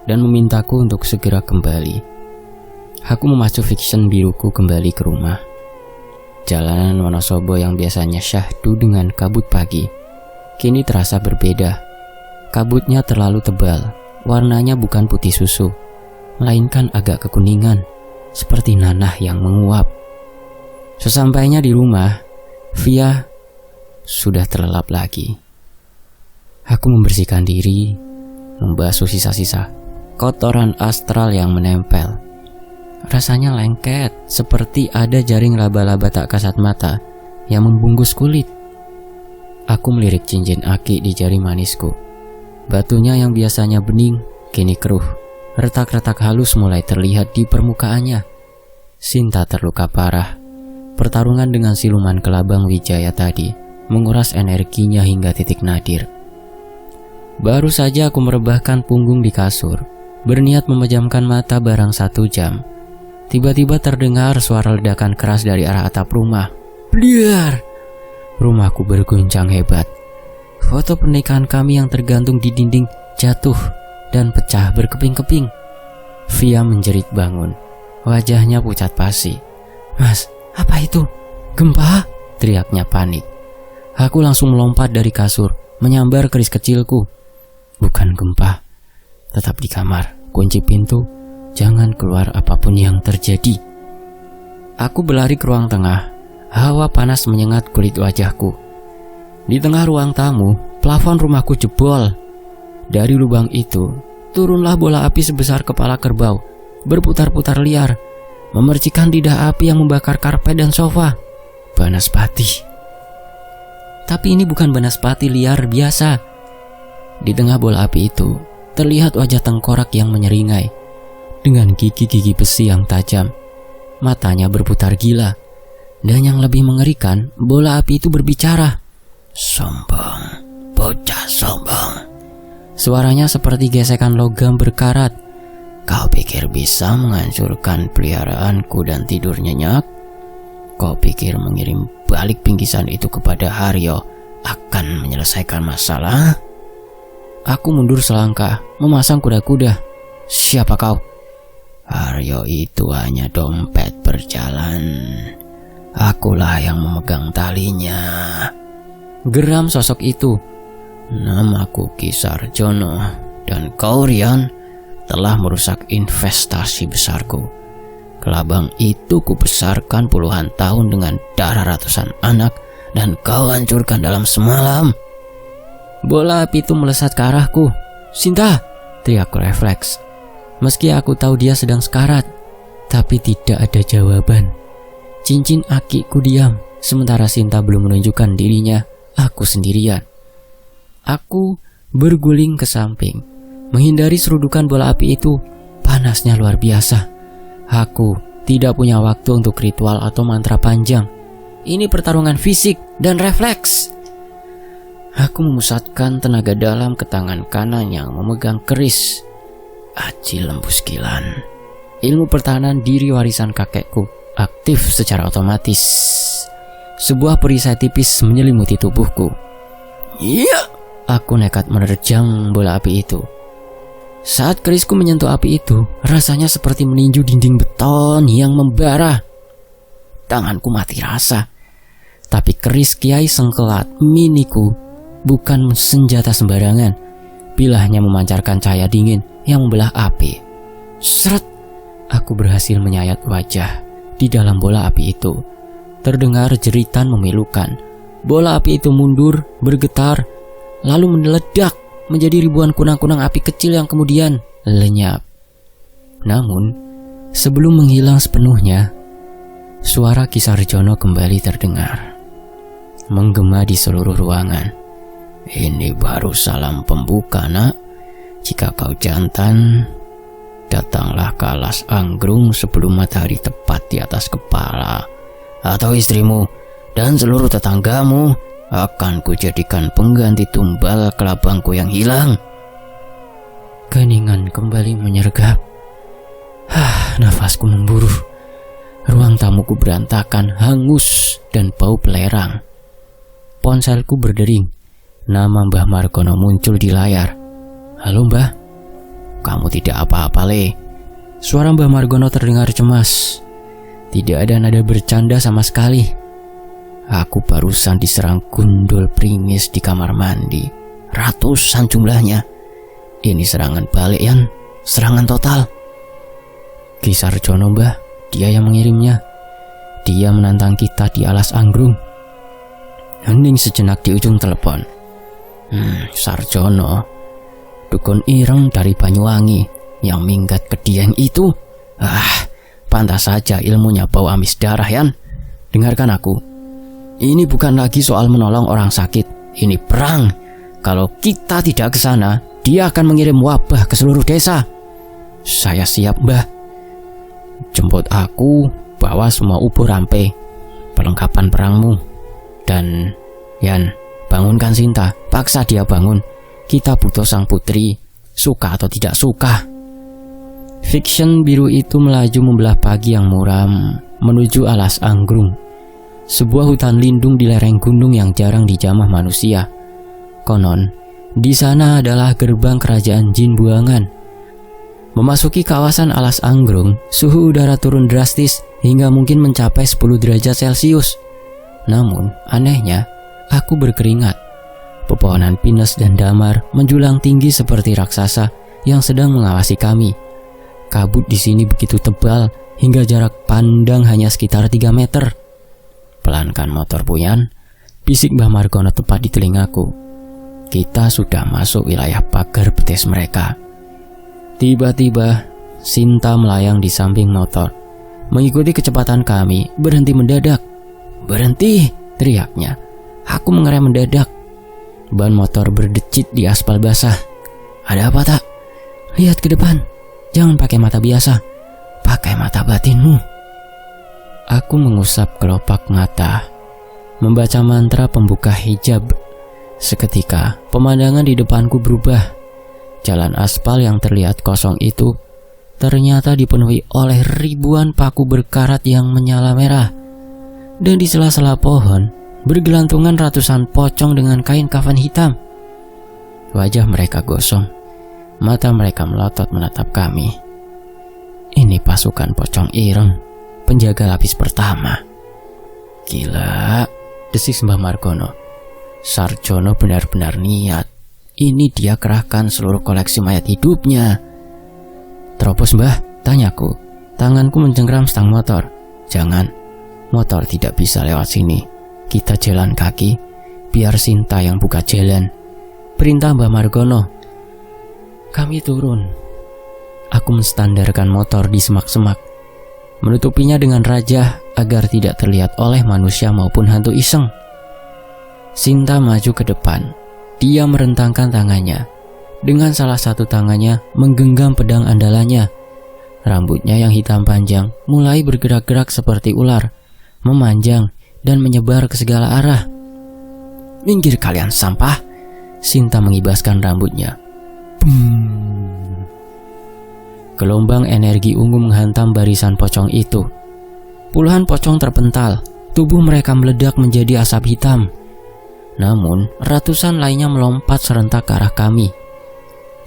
dan memintaku untuk segera kembali. Aku memacu fiction biruku kembali ke rumah. Jalanan Wonosobo yang biasanya syahdu dengan kabut pagi kini terasa berbeda. Kabutnya terlalu tebal, warnanya bukan putih susu, melainkan agak kekuningan, seperti nanah yang menguap. Sesampainya di rumah, Via sudah terlelap lagi. Aku membersihkan diri, membasuh sisa-sisa kotoran astral yang menempel. Rasanya lengket, seperti ada jaring laba-laba tak kasat mata yang membungkus kulit. Aku melirik cincin aki di jari manisku. Batunya yang biasanya bening, kini keruh. Retak-retak halus mulai terlihat di permukaannya. Sinta terluka parah. Pertarungan dengan siluman kelabang Wijaya tadi menguras energinya hingga titik nadir. Baru saja aku merebahkan punggung di kasur, berniat memejamkan mata barang 1 jam. Tiba-tiba terdengar suara ledakan keras dari arah atap rumah. Bliar! Rumahku berguncang hebat. Foto pernikahan kami yang tergantung di dinding jatuh dan pecah berkeping-keping. Via menjerit bangun. Wajahnya pucat pasi. Mas, apa itu? Gempa? Teriaknya panik. Aku langsung melompat dari kasur, menyambar keris kecilku. Bukan gempa. Tetap di kamar, kunci pintu. Jangan keluar apapun yang terjadi. Aku berlari ke ruang tengah. Hawa panas menyengat kulit wajahku. Di tengah ruang tamu, plafon rumahku jebol. Dari lubang itu, turunlah bola api sebesar kepala kerbau, berputar-putar liar, memercikan lidah api yang membakar karpet dan sofa. Banaspati. Tapi ini bukan banaspati liar biasa. Di tengah bola api itu, terlihat wajah tengkorak yang menyeringai, dengan gigi-gigi besi yang tajam. Matanya berputar gila. Dan yang lebih mengerikan, bola api itu berbicara. Sombong, bocah sombong. Suaranya seperti gesekan logam berkarat. Kau pikir bisa menghancurkan peliharaanku dan tidur nyenyak? Kau pikir mengirim balik bingkisan itu kepada Haryo akan menyelesaikan masalah? Aku mundur selangkah, memasang kuda-kuda. Siapa kau? Haryo itu hanya dompet berjalan. Akulah yang memegang talinya. Geram sosok itu. Namaku Ki Sarjono, dan kau Rian telah merusak investasi besarku. Kelabang itu kubesarkan puluhan tahun dengan darah ratusan anak, dan kau hancurkan dalam semalam. Bola api itu melesat ke arahku. Sinta! Teriakku refleks. Meski aku tahu dia sedang sekarat, tapi tidak ada jawaban. Cincin akiku diam, sementara Sinta belum menunjukkan dirinya. Aku sendirian. Aku berguling ke samping, menghindari serudukan bola api itu. Panasnya luar biasa. Aku tidak punya waktu untuk ritual atau mantra panjang. Ini pertarungan fisik dan refleks. Aku memusatkan tenaga dalam ke tangan kanan yang memegang keris. Aji lembu Skilan. Ilmu pertahanan diri warisan kakekku aktif secara otomatis. Sebuah perisai tipis menyelimuti tubuhku. Iya, aku nekat menerjang bola api itu. Saat kerisku menyentuh api itu, rasanya seperti meninju dinding beton yang membara. Tanganku mati rasa. Tapi keris Kiai Sengkelat miniku bukan senjata sembarangan. Bilahnya memancarkan cahaya dingin yang membelah api. Seret, aku berhasil menyayat wajah di dalam bola api itu. Terdengar jeritan memilukan. Bola api itu mundur, bergetar, lalu meledak menjadi ribuan kunang-kunang api kecil yang kemudian lenyap. Namun, sebelum menghilang sepenuhnya, suara Ki Sarjono kembali terdengar, menggema di seluruh ruangan. Ini baru salam pembuka, nak. Jika kau jantan, datanglah ke alas anggrung sebelum matahari tepat di atas kepala, atau istrimu dan seluruh tetanggamu akan kujadikan pengganti tumbal kelabangku yang hilang. Keningan kembali menyergap. Nafasku memburu. Ruang tamuku berantakan, hangus, dan bau belerang. Ponselku berdering. Nama Mbah Margono muncul di layar. Halo Mbah. Kamu tidak apa-apa, Le? Suara Mbah Margono terdengar cemas. Tidak ada nada bercanda sama sekali. Aku barusan diserang gundul pringis di kamar mandi. Ratusan jumlahnya. Ini serangan balik, Yan. Serangan total. Ki Sarjono, Mbah. Dia yang mengirimnya. Dia menantang kita di alas anggrung. Hening sejenak di ujung telepon. Sarjono, dukun ireng dari Banyuwangi yang minggat ke Dieng itu. Pantas saja ilmunya bau amis darah, Yan. Dengarkan aku. Ini bukan lagi soal menolong orang sakit. Ini perang. Kalau kita tidak ke sana, dia akan mengirim wabah ke seluruh desa. Saya siap, Mbah. Jemput aku, bawa semua ubo rampe, perlengkapan perangmu. Dan, Yan, bangunkan Sinta. Paksa dia bangun. Kita butuh sang putri, suka atau tidak suka. Fiction biru itu melaju membelah pagi yang muram menuju alas anggrung, sebuah hutan lindung di lereng gunung yang jarang dijamah manusia. Konon, di sana adalah gerbang kerajaan jin buangan. Memasuki kawasan alas anggrung, suhu udara turun drastis hingga mungkin mencapai 10 derajat Celcius. Namun, anehnya, aku berkeringat. Pepohonan pinus dan damar menjulang tinggi seperti raksasa yang sedang mengawasi kami. Kabut di sini begitu tebal hingga jarak pandang hanya sekitar 3 meter. Pelankan motor Puyan, bisik Mbah Margono tepat di telingaku. Kita sudah masuk wilayah pagar betis mereka. Tiba-tiba, Sinta melayang di samping motor. Mengikuti kecepatan kami, berhenti mendadak. Berhenti, teriaknya. Aku mengerem mendadak. Ban motor berdecit di aspal basah. Ada apa tak? Lihat ke depan. Jangan pakai mata biasa. Pakai mata batinmu. Aku mengusap kelopak mata, membaca mantra pembuka hijab. Seketika, pemandangan di depanku berubah. Jalan aspal yang terlihat kosong itu ternyata dipenuhi oleh ribuan paku berkarat yang menyala merah. Dan di sela-sela pohon, bergelantungan ratusan pocong dengan kain kafan hitam. Wajah mereka gosong, mata mereka melotot menatap kami. Ini pasukan pocong ireng, penjaga lapis pertama. Gila, desis Mbah Margono. Sarjono benar-benar niat. Ini dia kerahkan seluruh koleksi mayat hidupnya. Terobos, Mbah, tanyaku. Tanganku mencengkram stang motor. Jangan, motor tidak bisa lewat sini. Kita jalan kaki, biar Sinta yang buka jalan. Perintah Mbah Margono. Kami turun. Aku menstandarkan motor di semak-semak, menutupinya dengan rajah agar tidak terlihat oleh manusia maupun hantu iseng. Sinta maju ke depan. Dia merentangkan tangannya. Dengan salah satu tangannya menggenggam pedang andalannya. Rambutnya yang hitam panjang mulai bergerak-gerak seperti ular, memanjang dan menyebar ke segala arah. "Minggir kalian sampah!" Sinta mengibaskan rambutnya. Boom. Gelombang energi ungu menghantam barisan pocong itu. Puluhan pocong terpental, tubuh mereka meledak menjadi asap hitam. Namun, ratusan lainnya melompat serentak ke arah kami.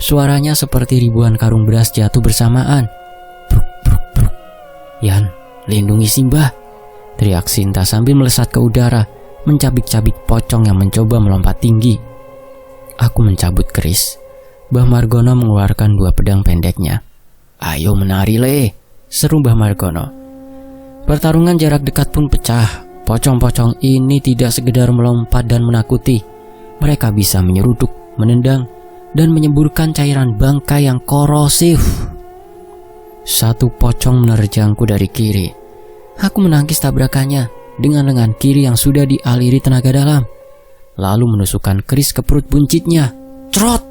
Suaranya seperti ribuan karung beras jatuh bersamaan. Bruk, bruk, bruk. "Yan, lindungi Simba!" teriak Sinta sambil melesat ke udara, mencabik-cabik pocong yang mencoba melompat tinggi. Aku mencabut keris. Mbah Margono mengeluarkan 2 pedang pendeknya. "Ayo menari, Le!" seru Mbah Margono. Pertarungan jarak dekat pun pecah. Pocong-pocong ini tidak sekedar melompat dan menakuti. Mereka bisa menyeruduk, menendang, dan menyemburkan cairan bangkai yang korosif. Satu pocong menerjangku dari kiri. Aku menangkis tabrakannya dengan lengan kiri yang sudah dialiri tenaga dalam, lalu menusukkan keris ke perut buncitnya. Cerot!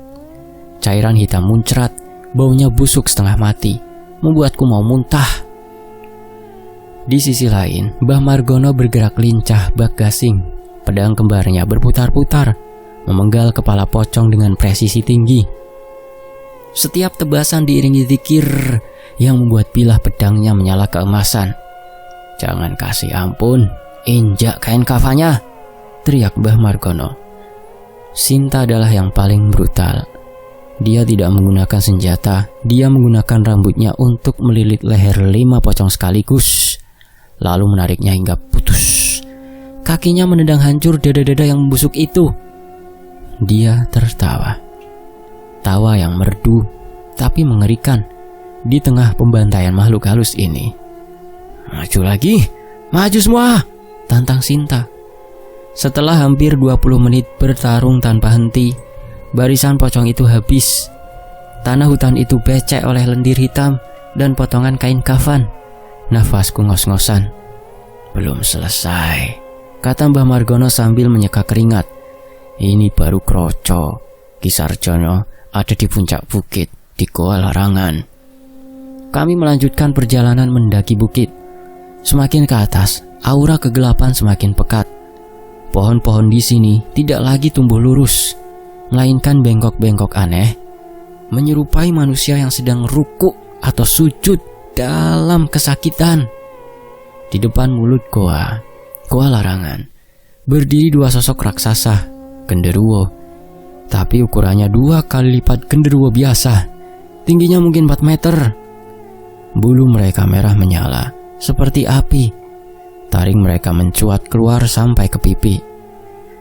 Cairan hitam muncrat, baunya busuk setengah mati, membuatku mau muntah. Di sisi lain, Mbah Margono bergerak lincah bak gasing. Pedang kembarnya berputar-putar, memenggal kepala pocong dengan presisi tinggi. Setiap tebasan diiringi zikir yang membuat bilah pedangnya menyala keemasan. "Jangan kasih ampun, injak kain kafannya!" teriak Mbah Margono. Sinta adalah yang paling brutal. Dia tidak menggunakan senjata, dia menggunakan rambutnya untuk melilit leher 5 pocong sekaligus, lalu menariknya hingga putus. Kakinya menendang hancur dada-dada yang membusuk itu. Dia tertawa. Tawa yang merdu tapi mengerikan di tengah pembantaian makhluk halus ini. "Maju lagi, maju semua!" tantang Sinta. Setelah hampir 20 menit bertarung tanpa henti, barisan pocong itu habis. Tanah hutan itu becek oleh lendir hitam dan potongan kain kafan. Nafasku ngos-ngosan. "Belum selesai," kata Mbah Margono sambil menyeka keringat. "Ini baru kroco. Kisarjono ada di puncak bukit, di Goa Larangan." Kami melanjutkan perjalanan mendaki bukit. Semakin ke atas, aura kegelapan semakin pekat. Pohon-pohon di sini tidak lagi tumbuh lurus, melainkan bengkok-bengkok aneh, menyerupai manusia yang sedang rukuk atau sujud dalam kesakitan. Di depan mulut Goa Larangan, berdiri 2 sosok raksasa, genderuwo. Tapi ukurannya 2 kali lipat genderuwo biasa. Tingginya mungkin 4 meter. Bulu mereka merah menyala, seperti api. Taring mereka mencuat keluar sampai ke pipi.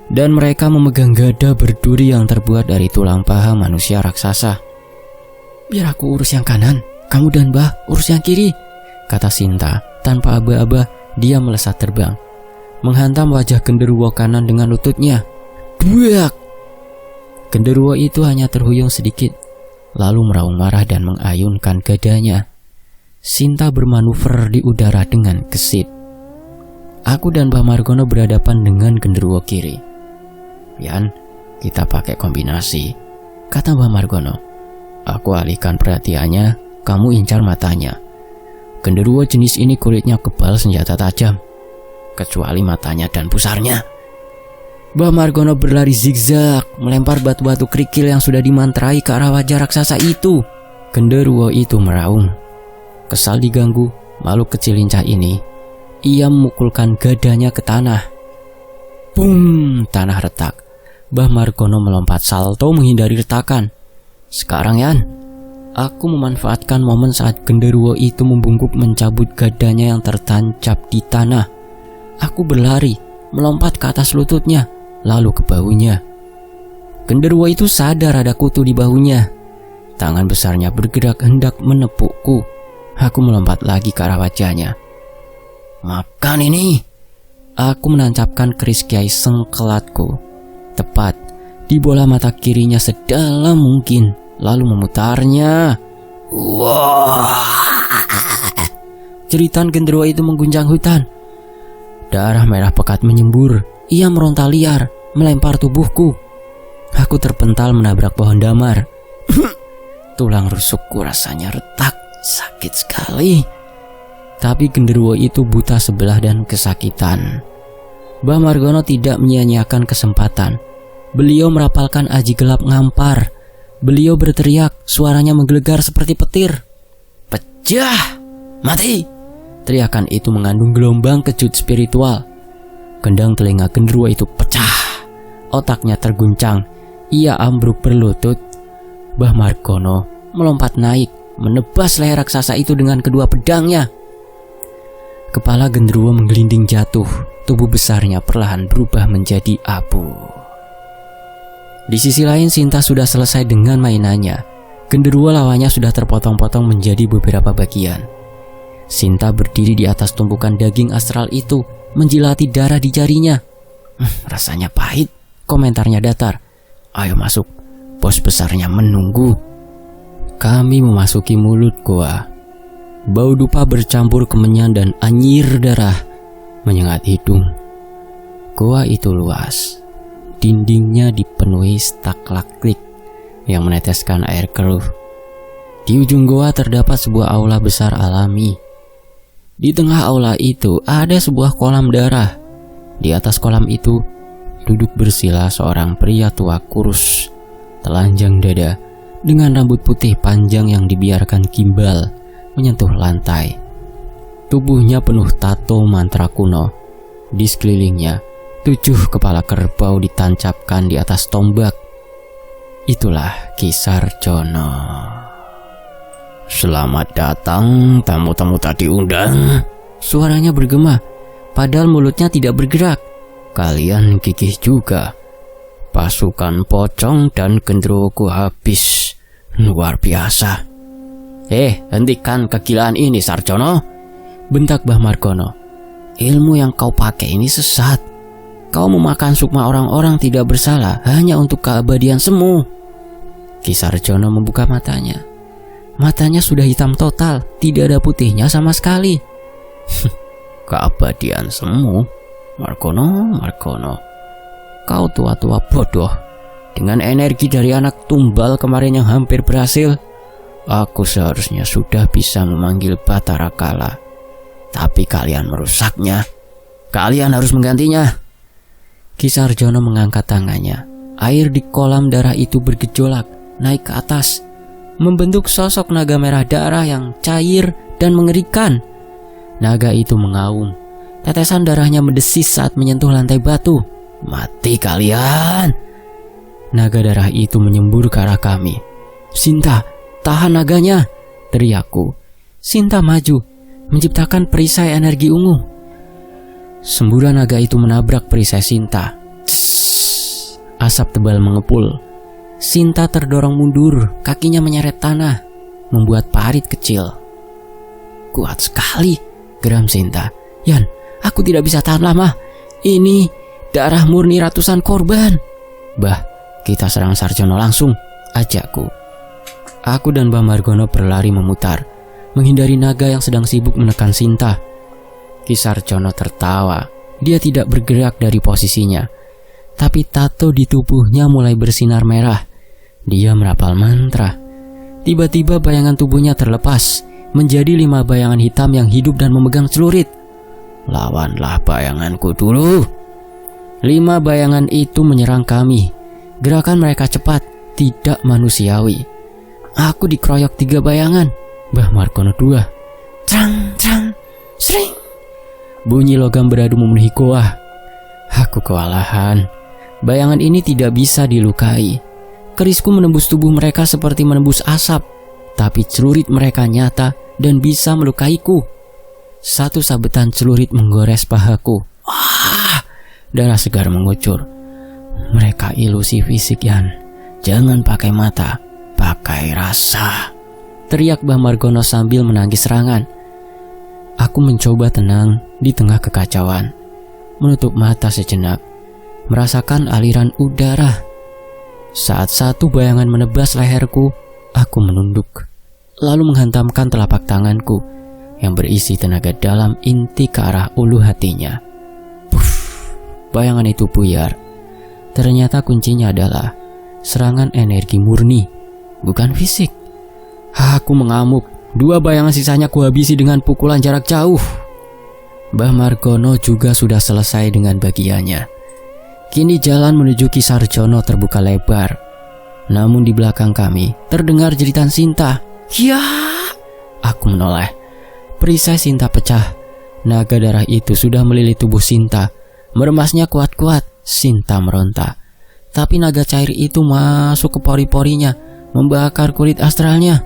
Dan mereka memegang gada berduri yang terbuat dari tulang paha manusia raksasa. "Biar aku urus yang kanan, kamu dan Mbah urus yang kiri," kata Sinta. Tanpa aba-aba, dia melesat terbang, menghantam wajah genderuwo kanan dengan lututnya. Duak! Genderuwo itu hanya terhuyung sedikit, lalu meraung marah dan mengayunkan gadanya. Sinta bermanuver di udara dengan gesit. Aku dan Mbah Margono berhadapan dengan genderuwo kiri. "Yan, kita pakai kombinasi," kata Mbah Margono. Aku alihkan perhatiannya, kamu incar matanya. Genderuwo jenis ini kulitnya kebal senjata tajam, kecuali matanya dan pusarnya. Mbah Margono berlari zigzag, melempar batu-batu kerikil yang sudah dimantrai ke arah wajah raksasa itu. Genderuwo itu meraung. Kesal diganggu, makhluk kecil lincah ini, ia memukulkan gadanya ke tanah. Bum, tanah retak. Mbah Margono melompat salto menghindari retakan. "Sekarang Yan." Aku memanfaatkan momen saat genderuwo itu membungkuk mencabut gadanya yang tertancap di tanah. Aku berlari, melompat ke atas lututnya, lalu ke bahunya. Genderuwo itu sadar ada kutu di bahunya. Tangan besarnya bergerak hendak menepukku. Aku melompat lagi ke arah wajahnya. "Makan ini!" Aku menancapkan keris Kiai Sengkelatku tepat di bola mata kirinya sedalam mungkin, lalu memutarnya. Wah! Jeritan genderuwo itu mengguncang hutan. Darah merah pekat menyembur. Ia meronta liar, melempar tubuhku. Aku terpental menabrak pohon damar. Tulang rusukku rasanya retak, sakit sekali. Tapi genderuwo itu buta sebelah dan kesakitan. Mbah Margono tidak menyia-nyiakan kesempatan. Beliau merapalkan aji gelap ngampar. Beliau berteriak, suaranya menggelegar seperti petir. "Pecah! Mati!" Teriakan itu mengandung gelombang kejut spiritual. Gendang telinga genderuwo itu pecah. Otaknya terguncang. Ia ambruk berlutut. Mbah Margono melompat naik, menebas leher raksasa itu dengan kedua pedangnya. Kepala genderuwo menggelinding jatuh. Tubuh besarnya perlahan berubah menjadi abu. Di sisi lain, Sinta sudah selesai dengan mainannya. Genderuwo lawannya sudah terpotong-potong menjadi beberapa bagian. Sinta berdiri di atas tumpukan daging astral itu, menjilati darah di jarinya. Rasanya pahit, komentarnya datar. "Ayo masuk, bos besarnya menunggu." Kami memasuki mulut goa. Bau dupa bercampur kemenyan dan anyir darah menyengat hidung. Goa itu luas. Dindingnya dipenuhi stalaktit yang meneteskan air keruh. Di ujung goa terdapat sebuah aula besar alami. Di tengah aula itu ada sebuah kolam darah. Di atas kolam itu duduk bersila seorang pria tua kurus, telanjang dada, dengan rambut putih panjang yang dibiarkan gimbal menyentuh lantai. Tubuhnya penuh tato mantra kuno. Di sekelilingnya 7 kepala kerbau ditancapkan di atas tombak. Itulah Ki Sarjono. "Selamat datang tamu-tamu tak diundang." Suaranya bergema, padahal mulutnya tidak bergerak. "Kalian gigih juga. Pasukan pocong dan genderuwoku habis. Luar biasa." Hentikan kegilaan ini, Sarjono," bentak Mbah Margono. "Ilmu yang kau pakai ini sesat. Kau memakan sukma orang-orang tidak bersalah hanya untuk keabadian semu." Ki Sarjono membuka matanya. Matanya sudah hitam total, tidak ada putihnya sama sekali. "Keabadian semu? Margono, kau tua-tua bodoh. Dengan energi dari anak tumbal kemarin yang hampir berhasil, aku seharusnya sudah bisa memanggil Batara Kala. Tapi kalian merusaknya. Kalian harus menggantinya." Ki Sarjono mengangkat tangannya. Air di kolam darah itu bergejolak, naik ke atas, membentuk sosok naga merah darah yang cair dan mengerikan. Naga itu mengaum. Tetesan darahnya mendesis saat menyentuh lantai batu. "Mati kalian!" Naga darah itu menyembur ke arah kami. "Sinta, tahan naganya!" teriakku. Sinta maju, menciptakan perisai energi ungu. Semburan naga itu menabrak perisai Sinta. Tss, asap tebal mengepul. Sinta terdorong mundur, kakinya menyeret tanah, membuat parit kecil. "Kuat sekali," geram Sinta. "Yan, aku tidak bisa tahan lama. Ini darah murni ratusan korban." "Bah, kita serang Sarjono langsung," ajakku. Aku dan Mbah Margono berlari memutar, menghindari naga yang sedang sibuk menekan Sinta. Ki Sarjono tertawa. Dia tidak bergerak dari posisinya, tapi tato di tubuhnya mulai bersinar merah. Dia merapal mantra. Tiba-tiba bayangan tubuhnya terlepas menjadi 5 bayangan hitam yang hidup dan memegang celurit. "Lawanlah bayanganku dulu." 5 bayangan itu menyerang kami. Gerakan mereka cepat, tidak manusiawi. Aku dikeroyok 3 bayangan, Mbah Margono 2. Trang, trang, sering. Bunyi logam beradu memenuhi goa. Aku kewalahan. Bayangan ini tidak bisa dilukai. Kerisku menembus tubuh mereka seperti menembus asap, tapi celurit mereka nyata dan bisa melukaiku. Satu sabetan celurit menggores pahaku. Darah segar mengucur. Mereka ilusi fisik, Yan. Jangan pakai mata, pakai rasa, teriak Mbah Margono sambil menangis serangan. Aku mencoba tenang di tengah kekacauan, menutup mata sejenak, merasakan aliran udara. Saat satu bayangan menebas leherku, aku menunduk, lalu menghantamkan telapak tanganku yang berisi tenaga dalam inti ke arah ulu hatinya. bayangan itu buyar. Ternyata kuncinya adalah serangan energi murni, bukan fisik. Aku mengamuk. 2 bayangan sisanya kuhabisi dengan pukulan jarak jauh. Mbah Margono juga sudah selesai dengan bagiannya. Kini jalan menuju Ki Sarjono terbuka lebar. Namun di belakang kami terdengar jeritan Sinta. Ya! Aku menoleh. Perisai Sinta pecah. Naga darah itu sudah melilit tubuh Sinta. Meremasnya kuat-kuat. Sinta meronta. Tapi naga cair itu masuk ke pori-porinya, membakar kulit astralnya.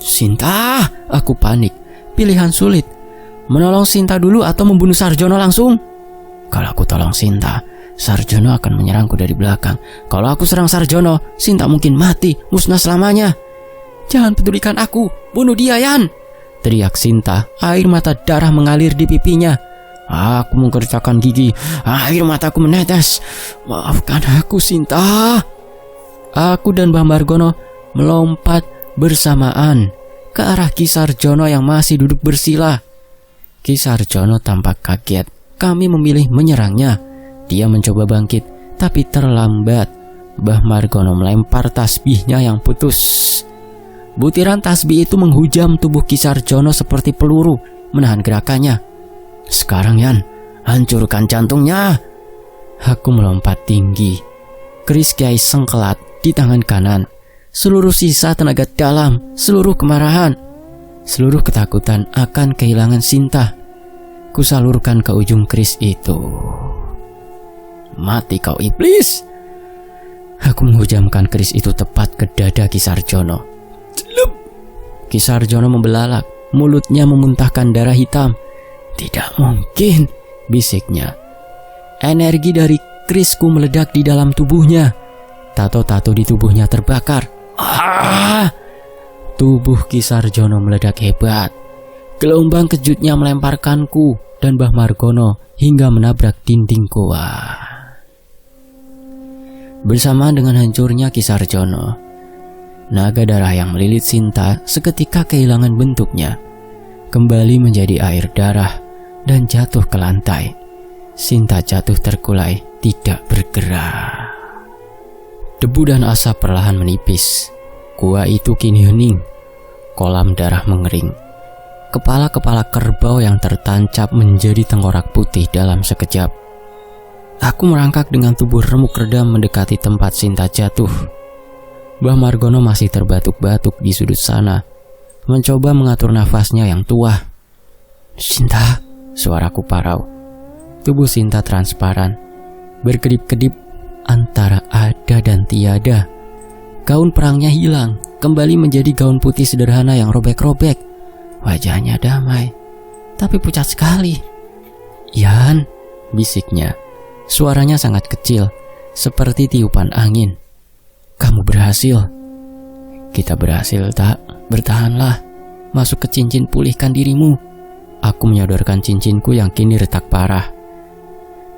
Sinta! Aku panik. Pilihan sulit. Menolong Sinta dulu atau membunuh Sarjono langsung? Kalau aku tolong Sinta, Sarjono akan menyerangku dari belakang. Kalau aku serang Sarjono, Sinta mungkin mati, musnah selamanya. Jangan pedulikan aku, bunuh dia, Yan! Teriak Sinta, air mata darah mengalir di pipinya. Aku mengercakkan gigi, air mataku menetes. Maafkan aku, Sinta. Aku dan Mbah Margono melompat bersamaan ke arah Ki Sarjono yang masih duduk bersila. Ki Sarjono tampak kaget. Kami memilih menyerangnya. Dia mencoba bangkit, tapi terlambat. Mbah Margono melempar tasbihnya yang putus. Butiran tasbih itu menghujam tubuh Ki Sarjono seperti peluru, menahan gerakannya. Sekarang, Yan, hancurkan jantungnya. Aku melompat tinggi. Keris Kiai sengkelat di tangan kanan. Seluruh sisa tenaga dalam, seluruh kemarahan, seluruh ketakutan akan kehilangan Sinta kusalurkan ke ujung keris itu. Mati kau iblis! Aku menghujamkan keris itu tepat ke dada Ki Sarjono. Ki Sarjono membelalak, mulutnya memuntahkan darah hitam. Tidak mungkin, bisiknya. Energi dari kerisku meledak di dalam tubuhnya. Tato-tato di tubuhnya terbakar. Tubuh Ki Sarjono meledak hebat. Gelombang kejutnya melemparkanku dan Mbah Margono hingga menabrak dinding goa. Bersamaan dengan hancurnya Ki Sarjono, naga darah yang melilit Sinta seketika kehilangan bentuknya, kembali menjadi air darah dan jatuh ke lantai. Sinta jatuh terkulai, tidak bergerak. Debu dan asap perlahan menipis. Gua itu kini hening. Kolam darah mengering. Kepala-kepala kerbau yang tertancap menjadi tengkorak putih dalam sekejap. Aku merangkak dengan tubuh remuk redam mendekati tempat Sinta jatuh. Mbah Margono masih terbatuk-batuk di sudut sana, mencoba mengatur nafasnya yang tua. Sinta, suaraku parau. Tubuh Sinta transparan, berkedip-kedip antara ada dan tiada. Gaun perangnya hilang, kembali menjadi gaun putih sederhana yang robek-robek. Wajahnya damai, tapi pucat sekali. Yan, bisiknya. Suaranya sangat kecil, seperti tiupan angin. Kamu berhasil. Kita berhasil, tak? Bertahanlah. Masuk ke cincin, pulihkan dirimu. Aku menyodorkan cincinku yang kini retak parah.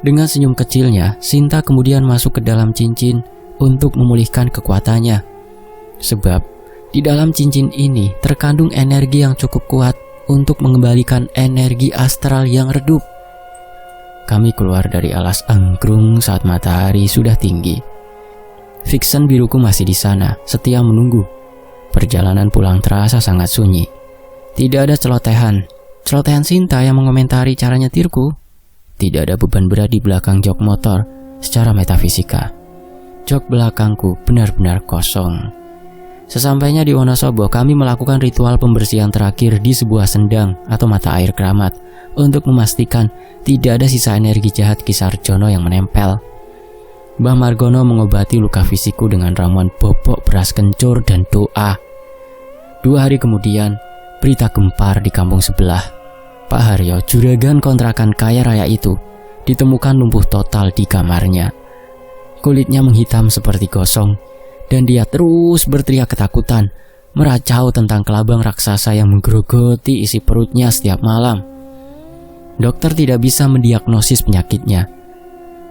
Dengan senyum kecilnya, Sinta kemudian masuk ke dalam cincin untuk memulihkan kekuatannya. Sebab di dalam cincin ini terkandung energi yang cukup kuat untuk mengembalikan energi astral yang redup. Kami keluar dari alas angklung saat matahari sudah tinggi. Vixen biruku masih di sana, setia menunggu. Perjalanan pulang terasa sangat sunyi. Tidak ada celotehan Sinta yang mengomentari cara nyetirku. Tidak ada beban berat di belakang jok motor. Secara metafisika, jok belakangku benar-benar kosong. Sesampainya di Wonosobo, kami melakukan ritual pembersihan terakhir di sebuah sendang atau mata air keramat untuk memastikan tidak ada sisa energi jahat Ki Sarjono yang menempel. Mbah Margono mengobati luka fisikku dengan ramuan bobok beras kencur dan doa. 2 hari kemudian, berita gempar di kampung sebelah. Pak Haryo, juragan kontrakan kaya raya itu, ditemukan lumpuh total di kamarnya. Kulitnya menghitam seperti gosong, dan dia terus berteriak ketakutan, meracau tentang kelabang raksasa yang menggerogoti isi perutnya setiap malam. Dokter tidak bisa mendiagnosis penyakitnya.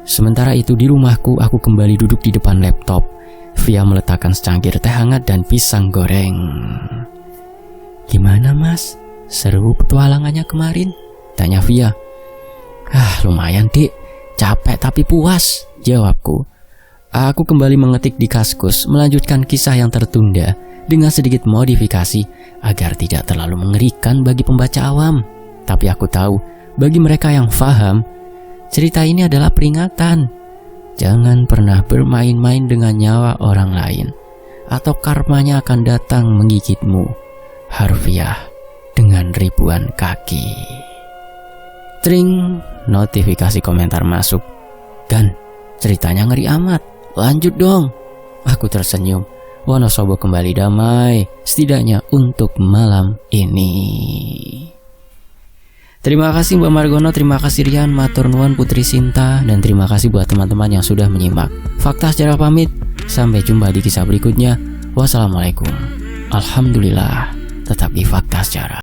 Sementara itu di rumahku, aku kembali duduk di depan laptop. Via meletakkan secangkir teh hangat dan pisang goreng. Gimana, Mas? Seru petualangannya kemarin? Tanya Via. Lumayan, Dik. Capek tapi puas, jawabku. Aku kembali mengetik di Kaskus, melanjutkan kisah yang tertunda dengan sedikit modifikasi agar tidak terlalu mengerikan bagi pembaca awam. Tapi aku tahu, bagi mereka yang paham, cerita ini adalah peringatan. Jangan pernah bermain-main dengan nyawa orang lain, atau karmanya akan datang menggigitmu. Harfiah dengan ribuan kaki. Tring, notifikasi komentar masuk. Dan ceritanya ngeri amat. Lanjut dong. Aku tersenyum. Wonosobo kembali damai, setidaknya untuk malam ini. Terima kasih Mbak Margono, terima kasih Rian, matur nuwun Putri Sinta, dan terima kasih buat teman-teman yang sudah menyimak. Fakta Sejarah pamit, sampai jumpa di kisah berikutnya. Wassalamualaikum. Alhamdulillah, tetap di Fakta Sejarah.